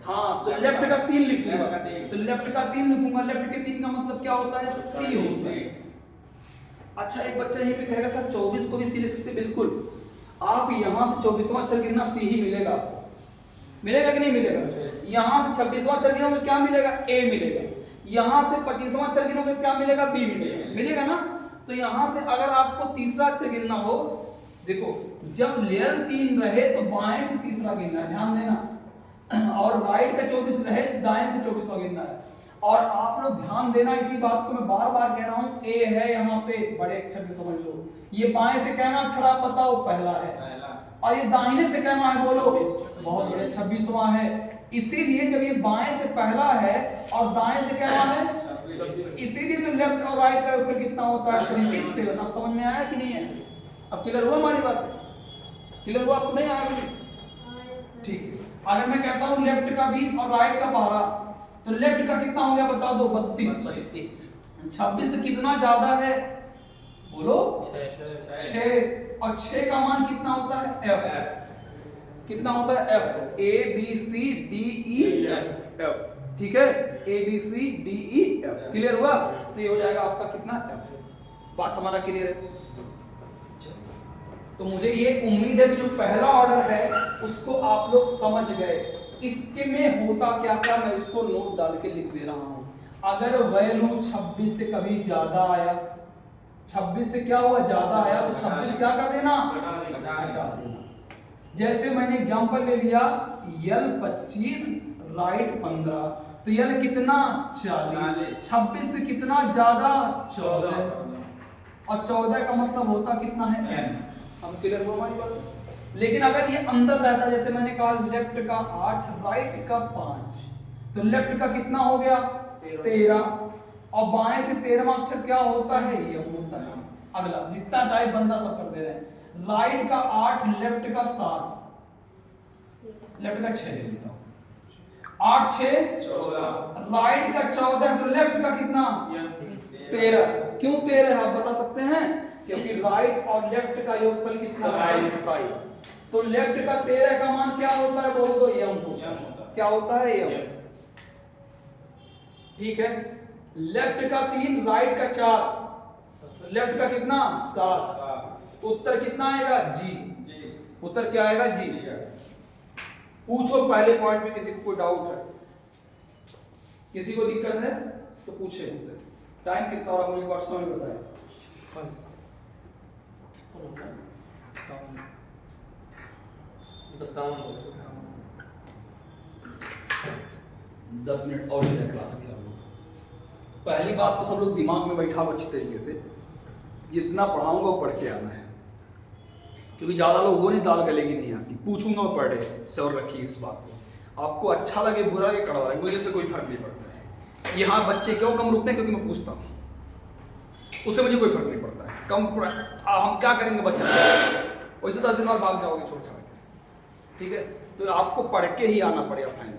हाँ तो लेफ्ट का 3 लिख लूंगा, तो लेफ्ट का 3 लिखूंगा, लेफ्ट के 3 का मतलब क्या होता है सी होता है। अच्छा एक बच्चा यहीं पे कहेगा सर 24 को भी सी लिख सकते, बिल्कुल, आप यहां से 24वां अक्षर गिनना सी ही मिलेगा, मिलेगा कि नहीं मिलेगा, यहां से 26वां अक्षर गिनोगे क्या मिलेगा ए मिलेगा, यहां से 25वां अक्षर गिनोगे क्या मिलेगा बी मिलेगा, मिलेगा ना। तो यहां से अगर आपको तीसरा अक्षर गिनना हो, देखो जब लेयल 3 रहे तो बाएं से तीसरा गिनना है, ध्यान देना, और राइट का 24 रहे तो दाएं से 24वां गिनना है। और आप लोग ध्यान देना, इसी बात को मैं बार बार कह रहा हूं, ए है यहाँ पे बड़े अक्षर में समझ लो, ये बाएं से कहना अक्षर आप बताओ पहला है, और ये दाहिने से कहना है बोलो बहुत बड़े 26वां है, इसीलिए जब ये बाएं से पहला है और दाएं से कहना है, इसीलिए तो लेफ्ट और राइट का ऊपर कितना होता है 27। अब समझ में आया कि नहीं है, अब क्लियर हुआ हमारी बात, क्लियर हुआ आपको नहीं आया, ठीक है। अगर मैं कहता हूं लेफ्ट का 20 और राइट का 12, तो लेफ्ट का कितना हो गया बता दो 32, 26 से कितना ज्यादा है बोलो 6, और 6 का मान कितना होता है f, कितना होता है f, a b c d e f, ठीक है, a b c d e f, clear हुआ, तो ये हो जाएगा आपका कितना f, बात हमारा क्लियर है। तो मुझे ये उम्मीद है कि जो पहला ऑर्डर है उसको आप लोग समझ गए, इसके में होता क्या क्या मैं इसको नोट डाल के लिख दे रहा हूं। अगर वैल्यू 26 से कभी ज्यादा आया, 26 से क्या हुआ ज्यादा आया, तो 26 क्या कर देना हटा देना। जैसे मैंने एग्जांपल ले लिया यल 25 राइट 15, तो यल कितना 40, 26 से कितना ज्यादा 14, और 14 का मतलब होता कितना है n। हम क्लियर हो हमारी बात। लेकिन अगर ये अंदर रहता, जैसे मैंने कहा लेफ्ट का 8 राइट का 5, तो लेफ्ट का कितना हो गया 13, और बाएं से 13वां अक्षर क्या होता है ये होता है। अगला जितना टाइप बंदा सब कर दे रहे हैं, राइट का 8 लेफ्ट का 7, लेफ्ट का 6 ले लेता हूं, 8 6 14, राइट का 14, तो लेफ्ट का कितना 13। क्यों 13 आप बता सकते हैं, क्योंकि राइट और लेफ्ट का योगफल कितना 27। तो लेफ्ट का 13 का मान क्या होता है बोल दो, यम होता है। क्या होता है, यम। ठीक है, लेफ्ट का 3, राइट का 4, लेफ्ट का कितना 7, उत्तर कितना आएगा जी। उत्तर क्या आएगा जी। पूछो पहले पॉइंट में किसी को कोई डाउट है, किसी को दिक्कत है तो पूछे हमसे। टाइम कितना हो रहा है मुझे व्हाट्सएप में बताएं। 10 मिनट और भी है क्लास में। आप लोग पहली बात तो सब लोग दिमाग में बैठा अच्छी तरीके से, जितना पढ़ाऊंगा वो पढ़ के आना है, क्योंकि ज़्यादा लोग वो नहीं दाल गलेगी नहीं आती। पूछूंगा मैं पढ़ रहे, श्योर रखिए इस बात को। आपको अच्छा लगे बुरा लगे कड़वा लगे, मुझे से कोई फर्क नहीं पड़ता है। यहाँ बच्चे क्यों कम रुकते हैं, क्योंकि मैं पूछता हूँ, उससे मुझे कोई फर्क नहीं पड़ता है। हम क्या करेंगे बच्चा, वैसे 10 दिन बाद भाग जाओगे छोड़ छाड़ के। ठीक है, तो आपको पढ़ के ही आना पड़ेगा फाइनली।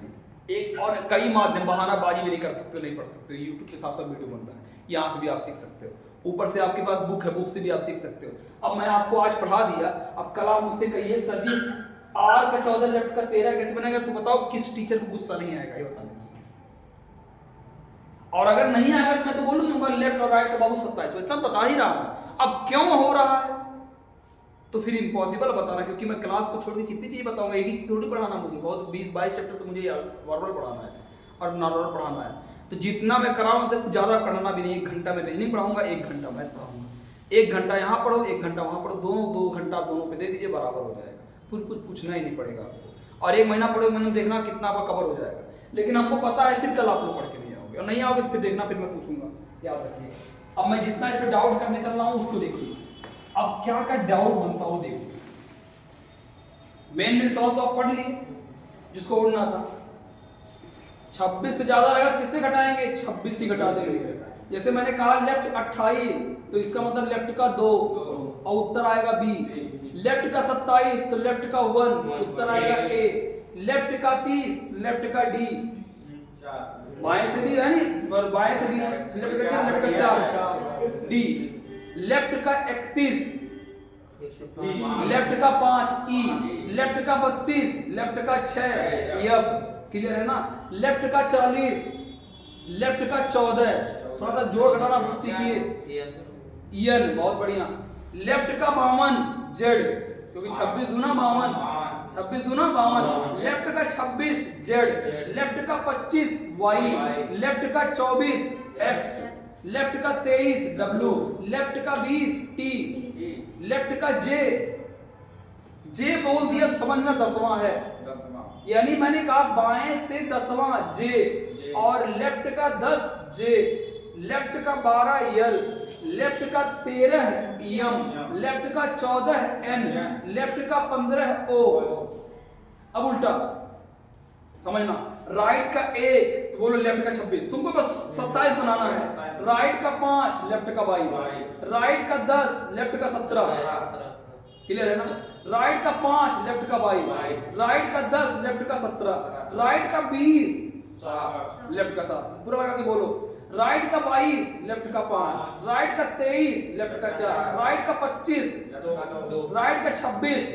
एक और कई माध्यम, बहानाबाजी भी नहीं कर सकते, नहीं पढ़ सकते। यूट्यूब के साथ साथ वीडियो बन रहा है, यहाँ से भी आप सीख सकते हो। ऊपर से आपके पास बुक है, बुक से भी आप सीख सकते हो। अब मैं आपको आज पढ़ा दिया, अब कल आप मुझसे कहिए सर जी आर का 14 लेफ्ट का 13 कैसे बनेगा, तो बताओ किस टीचर को गुस्सा नहीं आएगा, ये बता दीजिए। और अगर नहीं आएगा तो मैं तो बोल दूंगा लेफ्ट और राइट का बाबू 27, इतना बता ही रहा हूं। अब क्यों हो रहा है तो फिर इम्पॉसिबल बताना, क्योंकि मैं क्लास को छोड़ के कितनी चीज बताऊंगा, एक ही चीज थोड़ी पढ़ाना मुझे। बहुत 20-22 चैप्टर तो मुझे वर्बल पढ़ाना है और नॉन वर्बल पढ़ाना है। तो जितना मैं कराऊं तो ज्यादा पढ़ाना भी नहीं, 1 घंटा में नहीं पढ़ाऊंगा, 1 घंटा मैं पढ़ाऊंगा। 1 घंटा यहाँ पढ़ो, 1 घंटा वहां पढ़ो, दोनों 2 घंटा दोनों पे दे दीजिए, बराबर हो जाएगा। फिर कुछ पूछना ही नहीं पड़ेगा आपको। और 1 महीना पढ़ो, 1 महीना देखना कितना आपका कवर हो जाएगा। लेकिन आपको पता है फिर कल आप लोग पढ़ के नहीं आओगे, और नहीं आओगे तो फिर देखना, फिर मैं पूछूंगा, याद रखिए। अब मैं जितना इस पर डाउट करने चल रहा हूँ उसको देखिए, अब क्या का डाउट बनता हो देखो। मेन सवाल तो आप पढ़ लिए जिसको उड़ना था। 26 से ज्यादा रहेगा तो किससे घटाएंगे, 26 ही घटा देंगे। जैसे मैंने कहा लेफ्ट 28, तो इसका मतलब लेफ्ट का 2 और उत्तर आएगा बी। लेफ्ट का 27 तो लेफ्ट का 1, उत्तर आएगा ए। लेफ्ट का 30, लेफ्ट का डी। बाएं से डी है नहीं, बाएं से डी, लेफ्ट का 4 डी। लेफ्ट का 31, लेफ्ट का 5 ई। लेफ्ट का 32, लेफ्ट का 6 एफ। क्लियर है ना। लेफ्ट का 40, लेफ्ट का 14, थोड़ा सा जोड़ घटाना सीखिए, एन। बहुत बढ़िया। लेफ्ट का 52 जेड, क्योंकि 26 दूना 52, 26 दूना 52। लेफ्ट का 26 जेड। लेफ्ट का 25 वाई। लेफ्ट का 24 एक्स। लेफ्ट का 23 डब्ल्यू। लेफ्ट का 20 टी। लेफ्ट का जे, जे बोल दिया समझना 10वां है, यानी मैंने कहा बाएं से 10वां जे, और लेफ्ट का 10 जे। लेफ्ट का 12 यल। लेफ्ट का 13 यम। लेफ्ट का 14 एन। लेफ्ट का 15 ओ। अब उल्टा समझना, राइट का 1 तो बोलो लेफ्ट का 26, तुमको बस 27 बनाना है। राइट का 5, लेफ्ट का 22। राइट का 10, लेफ्ट का 17। क्लियर है ना। राइट का 5, लेफ्ट का 22। राइट का 10, लेफ्ट का 17। राइट का 20, लेफ्ट का 7। पूरा लगा के बोलो। राइट का 22, लेफ्ट का 5। राइट का 23, लेफ्ट का 4। राइट का 25, राइट का 26,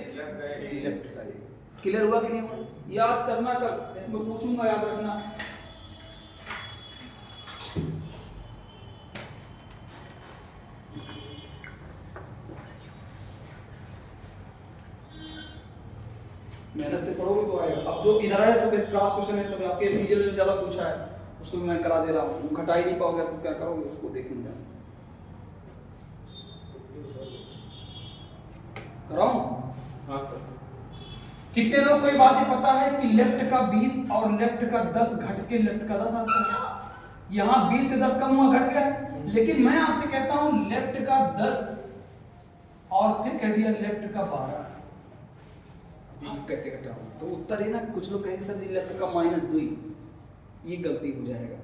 लेफ्ट का 1। क्लियर हुआ कि नहीं हुआ? याद करना, कर मैं पूछूंगा, याद रखना। मेहनत से पढ़ोगे तो आएगा। अब जो इधर है सब क्रॉस क्वेश्चन है, सब आपके सीजन में ज्यादा पूछा है, उसको भी मैं करा दे रहा हूँ। घटा ही नहीं पाओगे तो क्या करोगे, उसको देख लूंगा। कराऊं? हाँ सर। कितने लोग को ये बात ही पता है कि लेफ्ट का 20 और लेफ्ट का 10 घट के लेफ्ट का 10 आता है। यहाँ 20 से 10 कम हुआ, घट गया है। लेकिन मैं आपसे कहता हूं लेफ्ट का 10 और फिर कह दिया लेफ्ट का 12, आप कैसे घटाओ? तो उत्तर है ना, कुछ लोग कहेंगे सर लेफ्ट का -2, ये गलती हो जाएगा।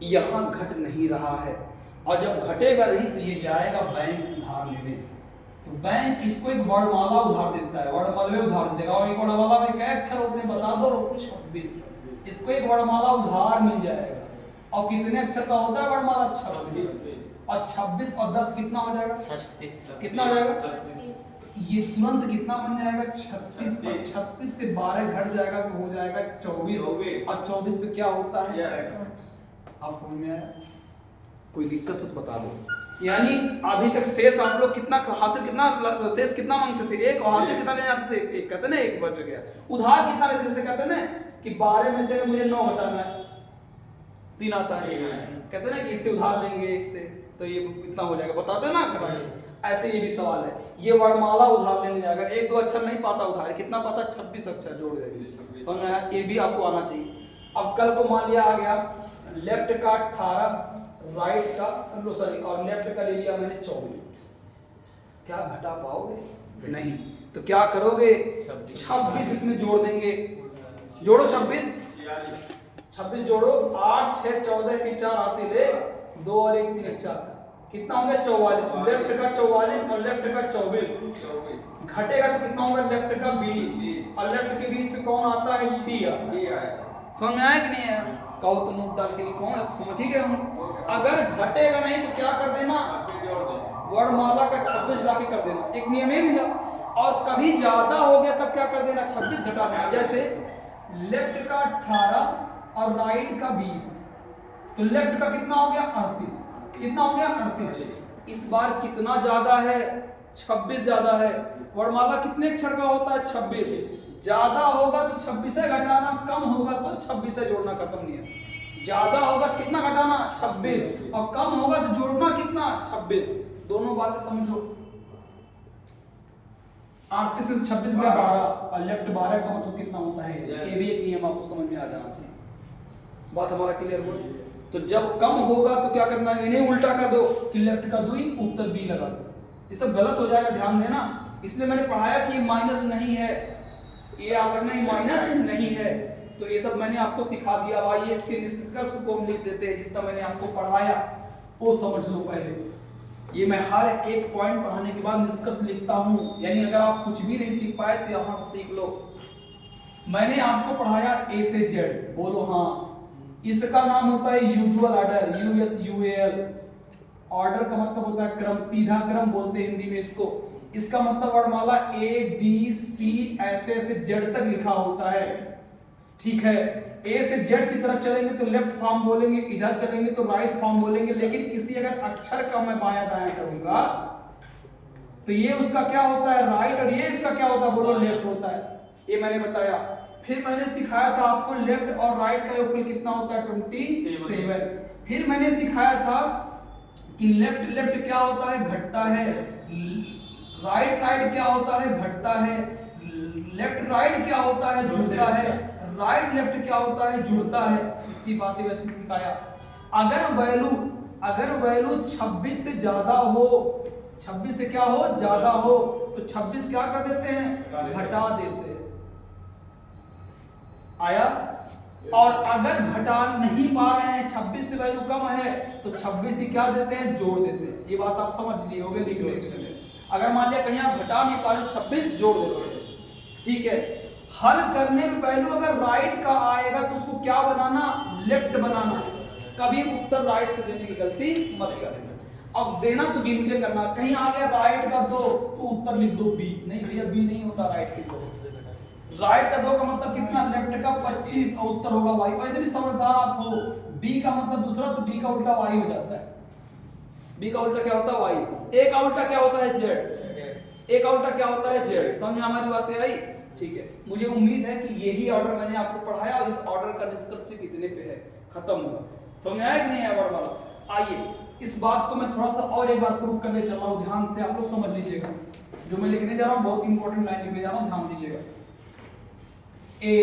यहाँ घट नहीं रहा है, और जब घटेगा नहीं तो ये जाएगा बैंक उधार लेने। तो बैंक इसको एक वर्णमाला उधार देता है, वर्णमाला उधार देगा। और एक वर्णमाला में क्या अक्षर होते हैं बता दो? 26। इसको एक वर्णमाला उधार मिल जाएगा। और कितने अक्षर का होता है वर्णमाला? 26। और 26 और 10 कितना हो जाएगा? 36। कितना हो जाएगा? ये तुरंत कितना बन जाएगा 36 पर 36 से 12 घट जाएगा तो हो जाएगा 24 और 24 पे क्या होता है Yes. आप समझ में आया? कोई दिक्कत हो तो बता दो। यानी अभी तक शेष आप लोग कितना हासिल कितना शेष कितना मांगते थे एक और हासिल कितना लेने आते थे एक कहते ना एक बच गया उधार कितना लेते थे कहते ना कि 12 में से मुझे 9 घटाना है 3 आता है कहते ना कि इससे उधार लेंगे एक से तो ये इतना हो जाएगा बताते ना ऐसे ये भी सवाल है ये वर्णमाला उधार लेने जाएगा एक दो अक्षर नहीं पाता उधार कितना पाता 26 अक्षर जोड़ देंगे समझ में आया ये भी आपको आना चाहिए। अब कल को मान लिया आ गया लेफ्ट का 18 राइट का सॉरी और लेफ्ट का ले लिया मैंने 24 क्या घटा पाओगे नहीं तो क्या करोगे 26 इसमें जोड़ देंगे जोड़ो 26 जोड़ो 8 6 14 के 4 आते ले 2 और 1 3 4 कितना हो गया 44 लेफ्ट का 44 और लेफ्ट का 24 घटेगा तो कितना होगा लेफ्ट का 20 और लेफ्ट के 20 पे कौन आता है डी समझ में आया कि नहीं है कहो तो नोट डाल के लिखो तो समझ ही गए हम अगर घटेगा नहीं तो क्या कर देना वर्णमाला का 26 ला के कर देना एक नियम ही मिला और कभी ज्यादा हो गया तब क्या कर देना 26 घटा देना जैसे लेफ्ट का 18 और राइट का 20 तो लेफ्ट का कितना हो गया 38 कितना हो गया 38 इस बार कितना ज्यादा है 26 ज्यादा है वर्णमाला कितने अक्षर का होता है 26 ज्यादा होगा तो 26 से घटाना कम होगा तो 26 से जोड़ना खत्म नहीं है ज्यादा होगा तो कितना घटाना 26 और कम होगा तो जोड़ना कितना 26 दोनों बातें समझो 38 में से 26 गया 12 और लेफ्ट 12 का मतलब कितना होता है ये भी एक नियम आपको समझ में आ जाना चाहिए बात हमारा क्लियर हो तो जब कम होगा तो क्या करना है इन्हें उल्टा कर दो कि लेफ्ट का 2 उत्तर बी लगा दो ये सब गलत हो जाएगा ध्यान देना इसलिए मैंने पढ़ाया कि माइनस नहीं है ये अगर नहीं माइनस नहीं है तो ये सब मैंने आपको सिखा दिया आइए इसके निष्कर्ष को हम लिख देते हैं जितना मैंने आपको पढ़ाया वो समझ लो पहले ये मैं हर एक पॉइंट पढ़ाने के बाद निष्कर्ष लिखता हूं यानी अगर आप कुछ भी नहीं सीख पाए तो यहां से सीख लो मैंने आपको पढ़ाया ए से जेड बोलो हाँ इसका नाम होता है यूजुअल ऑर्डर USUAL ऑर्डर का मतलब होता है क्रम सीधा क्रम बोलते हैं हिंदी में इसको इसका मतलब वर्णमाला A B C ऐसे ऐसे Z तक लिखा होता है ठीक है A से Z की तरफ चलेंगे तो लेफ्ट फॉर्म बोलेंगे इधर चलेंगे तो राइट फॉर्म बोलेंगे लेकिन किसी अगर अक्षर का मैं बायां दायां करूंगा तो ये उसका क्या होता है राइट और ये इसका क्या होता है बोलो लेफ्ट होता है ये मैंने बताया फिर मैंने सिखाया था आपको लेफ्ट और राइट का योगफल कितना होता है 27 फिर मैंने सिखाया था कि लेफ्ट लेफ्ट क्या होता है घटता है राइट राइट क्या होता है घटता है लेफ्ट राइट क्या होता है जुड़ता है राइट लेफ्ट क्या होता है जुड़ता है इतनी बातें वैसे सिखाया अगर वैल्यू 26 से ज्यादा हो 26 से क्या हो ज्यादा हो तो 26 क्या कर देते हैं घटा देते हैं आया और अगर घटा नहीं पा रहे हैं 26 से वैल्यू कम है तो 26 ही क्या देते हैं जोड़ देते हैं ये बात आप समझ लिए होंगे लिखने के लिए अगर मान लिया कहीं आप घटा नहीं पा रहे 26 जोड़ देते हैं ठीक है हल करने में वैल्यू अगर राइट का आएगा तो उसको क्या बनाना लेफ्ट बनाना कभी उत्तर राइट से देने की गलती मत करना अब देना तो गिन के करना कहीं आ गया राइट का 2 तो उत्तर लिख दो बी नहीं भैया बी नहीं होता राइट के 2 राइट का 2 का मतलब कितना लेफ्ट का 25 और उत्तर होगा वाई वैसे भी समझदार आप हो बी का मतलब दूसरा तो बी का उल्टा वाई हो जाता है बी का उल्टा क्या होता है वाई ए का उल्टा क्या होता है जेड ए का उल्टा क्या होता है जेड समझ में हमारी बातें आई ठीक है मुझे उम्मीद है कि यही ऑर्डर मैंने आपको पढ़ाया और इस ऑर्डर का निष्कर्ष सिर्फ इतने पे है खत्म हुआ समझ में आया कि नहीं आया वाला आइए इस बात को मैं थोड़ा सा और एक बार प्रूव करने चल रहा हूं ध्यान से आप लोग समझ लीजिएगा जो मैं लिखने जा रहा हूं बहुत इंपॉर्टेंट लाइन लिखने जा रहा हूं ध्यान दीजिएगा A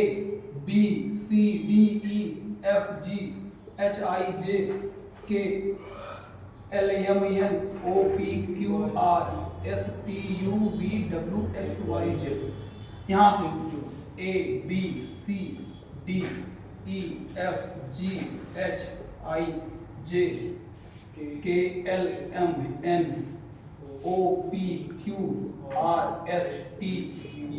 B C D E F G H I J K L M N O P Q R S T U V W X Y Z यहाँ से A B C D E F G H I J K L M N O P Q R S T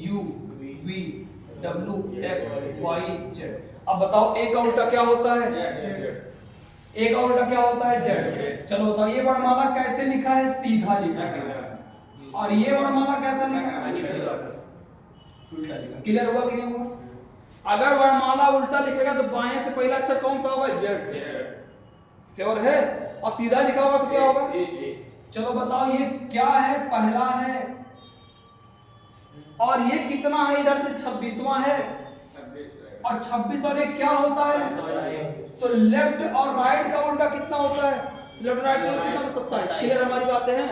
U V W X Y Z अब बताओ A का उल्टा क्या होता है A का उल्टा क्या होता है Z चलो बताओ ये वर्णमाला कैसे लिखा है सीधा लिखा है और ये वर्णमाला कैसा लिखा? उल्टा लिखा। क्लियर हुआ कि नहीं हुआ? अगर वर्णमाला उल्टा लिखेगा तो बाएं से पहला अक्षर कौन सा होगा? जेड। श्योर है? और सीधा लिखा होगा तो क्या होगा? चलो बताओ ये क्या है? पहला है। और ये कितना है? इधर से 26वां है। और 26 और एक क्या होता है? तो लेफ्ट और राइट का उल्टा कितना होता है? लेफ्ट राइट का कितना? 27। क्लियर हमारी बातें हैं?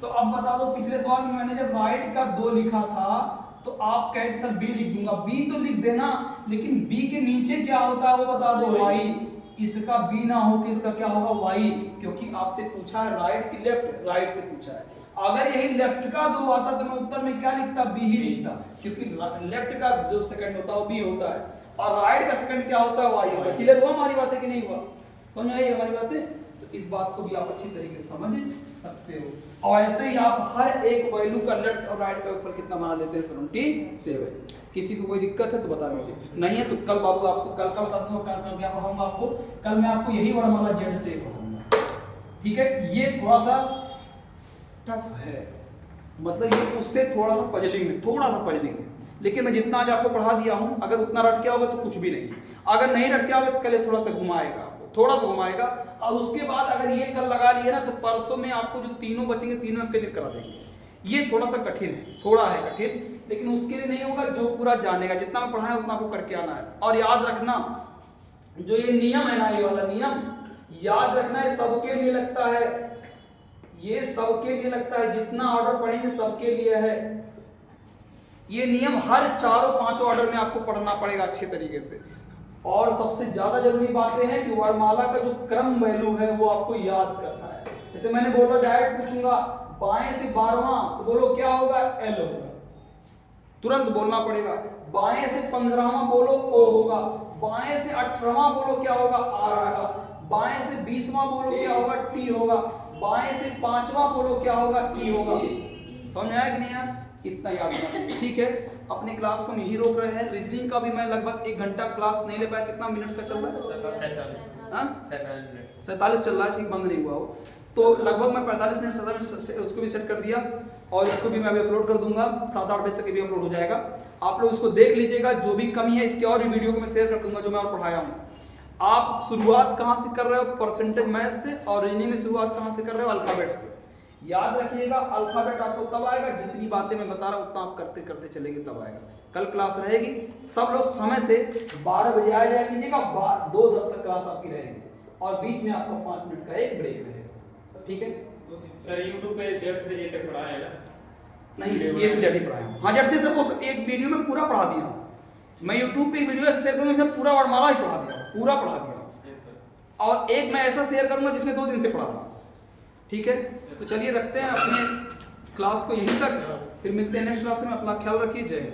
तो अब बता दो, पिछले सवाल में मैंने जब राइट का 2 लिखा था तो आप कहे सर बी लिख दूंगा। बी तो लिख देना, लेकिन बी के नीचे क्या होता है वो बता दो। वाई। इसका बी ना हो कि इसका क्या होगा? वाई, क्योंकि आपसे पूछा है राइट की लेफ्ट, राइट से पूछा है। अगर यही लेफ्ट का 2 आता तो मैं उत्तर में क्या लिखता? बी ही लिखता, क्योंकि लेफ्ट का जो सेकंड होता है वो बी होता है और राइट का सेकंड क्या होता है? वाई होता है। क्लियर हुआ हमारी बातें कि नहीं हुआ? समझ आई हमारी बातें? तो इस बात को भी आप अच्छी तरीके से समझ सकते हो। और ऐसे ही आप हर एक वैल्यू का लेफ्ट और राइट का ऊपर कितना बना देते हैं? 77। किसी को कोई दिक्कत है तो बता दीजिए, नहीं है तो कल बाबू आपको कल का बता दूंगा। कल क्या पढ़ाऊंगा आपको? कल मैं आपको यही वर्णमाला जेड से पढ़ाऊंगा। ठीक है? ये थोड़ा सा टफ है, मतलब ये उससे थोड़ा सा पजलिंग है, लेकिन मैं जितना आज आपको पढ़ा दिया हूं, अगर उतना रट के आओगे तो कुछ भी नहीं। अगर नहीं रट के आओगे तो कल थोड़ा सा घुमाएगा आपको, थोड़ा सा घुमाएगा। और उसके बाद अगर ये कल लगा लिए ना तो परसों में आपको जो तीनों बचेंगे तीनों क्लियर करा देंगे। ये थोड़ा सा कठिन है, थोड़ा है कठिन, लेकिन उसके लिए नहीं होगा। जो पूरा जानेगा, जितना मैं पढ़ाया उतना आपको करके आना है। और याद रखना, जो ये नियम है ना, ये वाला नियम याद रखना है, सबके लिए लगता है। ये सबके लिए लगता है, जितना ऑर्डर पढ़ेंगे सबके लिए है। ये नियम हर 4-5 ऑर्डर में आपको पढ़ना पड़ेगा अच्छे तरीके से। और सबसे ज्यादा जरूरी बातें हैं कि वर्णमाला का जो क्रम वैल्यू है वो आपको याद करना है। जैसे मैंने बोला डायरेक्ट पूछूंगा बाएं से 12वां तो बोलो क्या होगा? एल होगा, तुरंत बोलना पड़ेगा। बाएं से 15वां बोलो ओ होगा, बाएं से 18वां बोलो क्या होगा? आर होगा, बाएं से 20वां बोलो क्या होगा? टी होगा, बाएं से 5वां बोलो क्या होगा? ई होगा। समझ आया कि नहीं यार? इतना याद रखना चाहिए। ठीक है, अपनी क्लास को नहीं रोक रहे हैं। रीजनिंग का भी मैं लगभग 1 घंटा क्लास नहीं ले पाया। कितना मिनट का चल रहा है? 47 चल रहा है। ठीक, बंद नहीं हुआ हो तो लगभग मैं 45 मिनट 7 मिनट उसको भी सेट कर दिया और इसको भी मैं अभी अपलोड कर दूंगा। 7-8 बजे तक भी अपलोड हो जाएगा। आप लोग इसको देख लीजिएगा। जो भी कमी है इसके और भी वीडियो को मैं शेयर कर दूंगा जो मैं और पढ़ाया हूँ। आप शुरुआत कहाँ से कर रहे हो? परसेंटेज मैथ से। और रीजनिंग में शुरुआत कहाँ से कर रहे हो? अल्फाबेट से। याद रखिएगा, अल्फाबेट आपको तब आएगा जितनी बातें मैं बता रहा हूं उतना आप करते करते चलेंगे तब आएगा। कल क्लास रहेगी, सब लोग समय से 12 बजे आ जाया कीजिएगा। 2:10 तक क्लास आपकी रहेगी और बीच में आपको 5 मिनट का एक ब्रेक रहेगा। ठीक है सर? YouTube पे जेड से ये तक पढ़ा है ना? नहीं, ये से जेड ही पढ़ाया हूं। हाँ, जेड से तो उस एक वीडियो में पूरा पढ़ा दिया हूं। मैं YouTube पे एक वीडियो शेयर करूंगा जिसमें पूरा वर्णमाला ही पढ़ा दिया, पूरा पढ़ा दिया। और एक मैं ऐसा शेयर करूंगा जिसमें 2 दिन से पढ़ा रहा हूं। ठीक है, तो चलिए रखते हैं अपने क्लास को यहीं तक, फिर मिलते हैं नेक्स्ट क्लास में। अपना ख्याल रखिए। जय हिंद।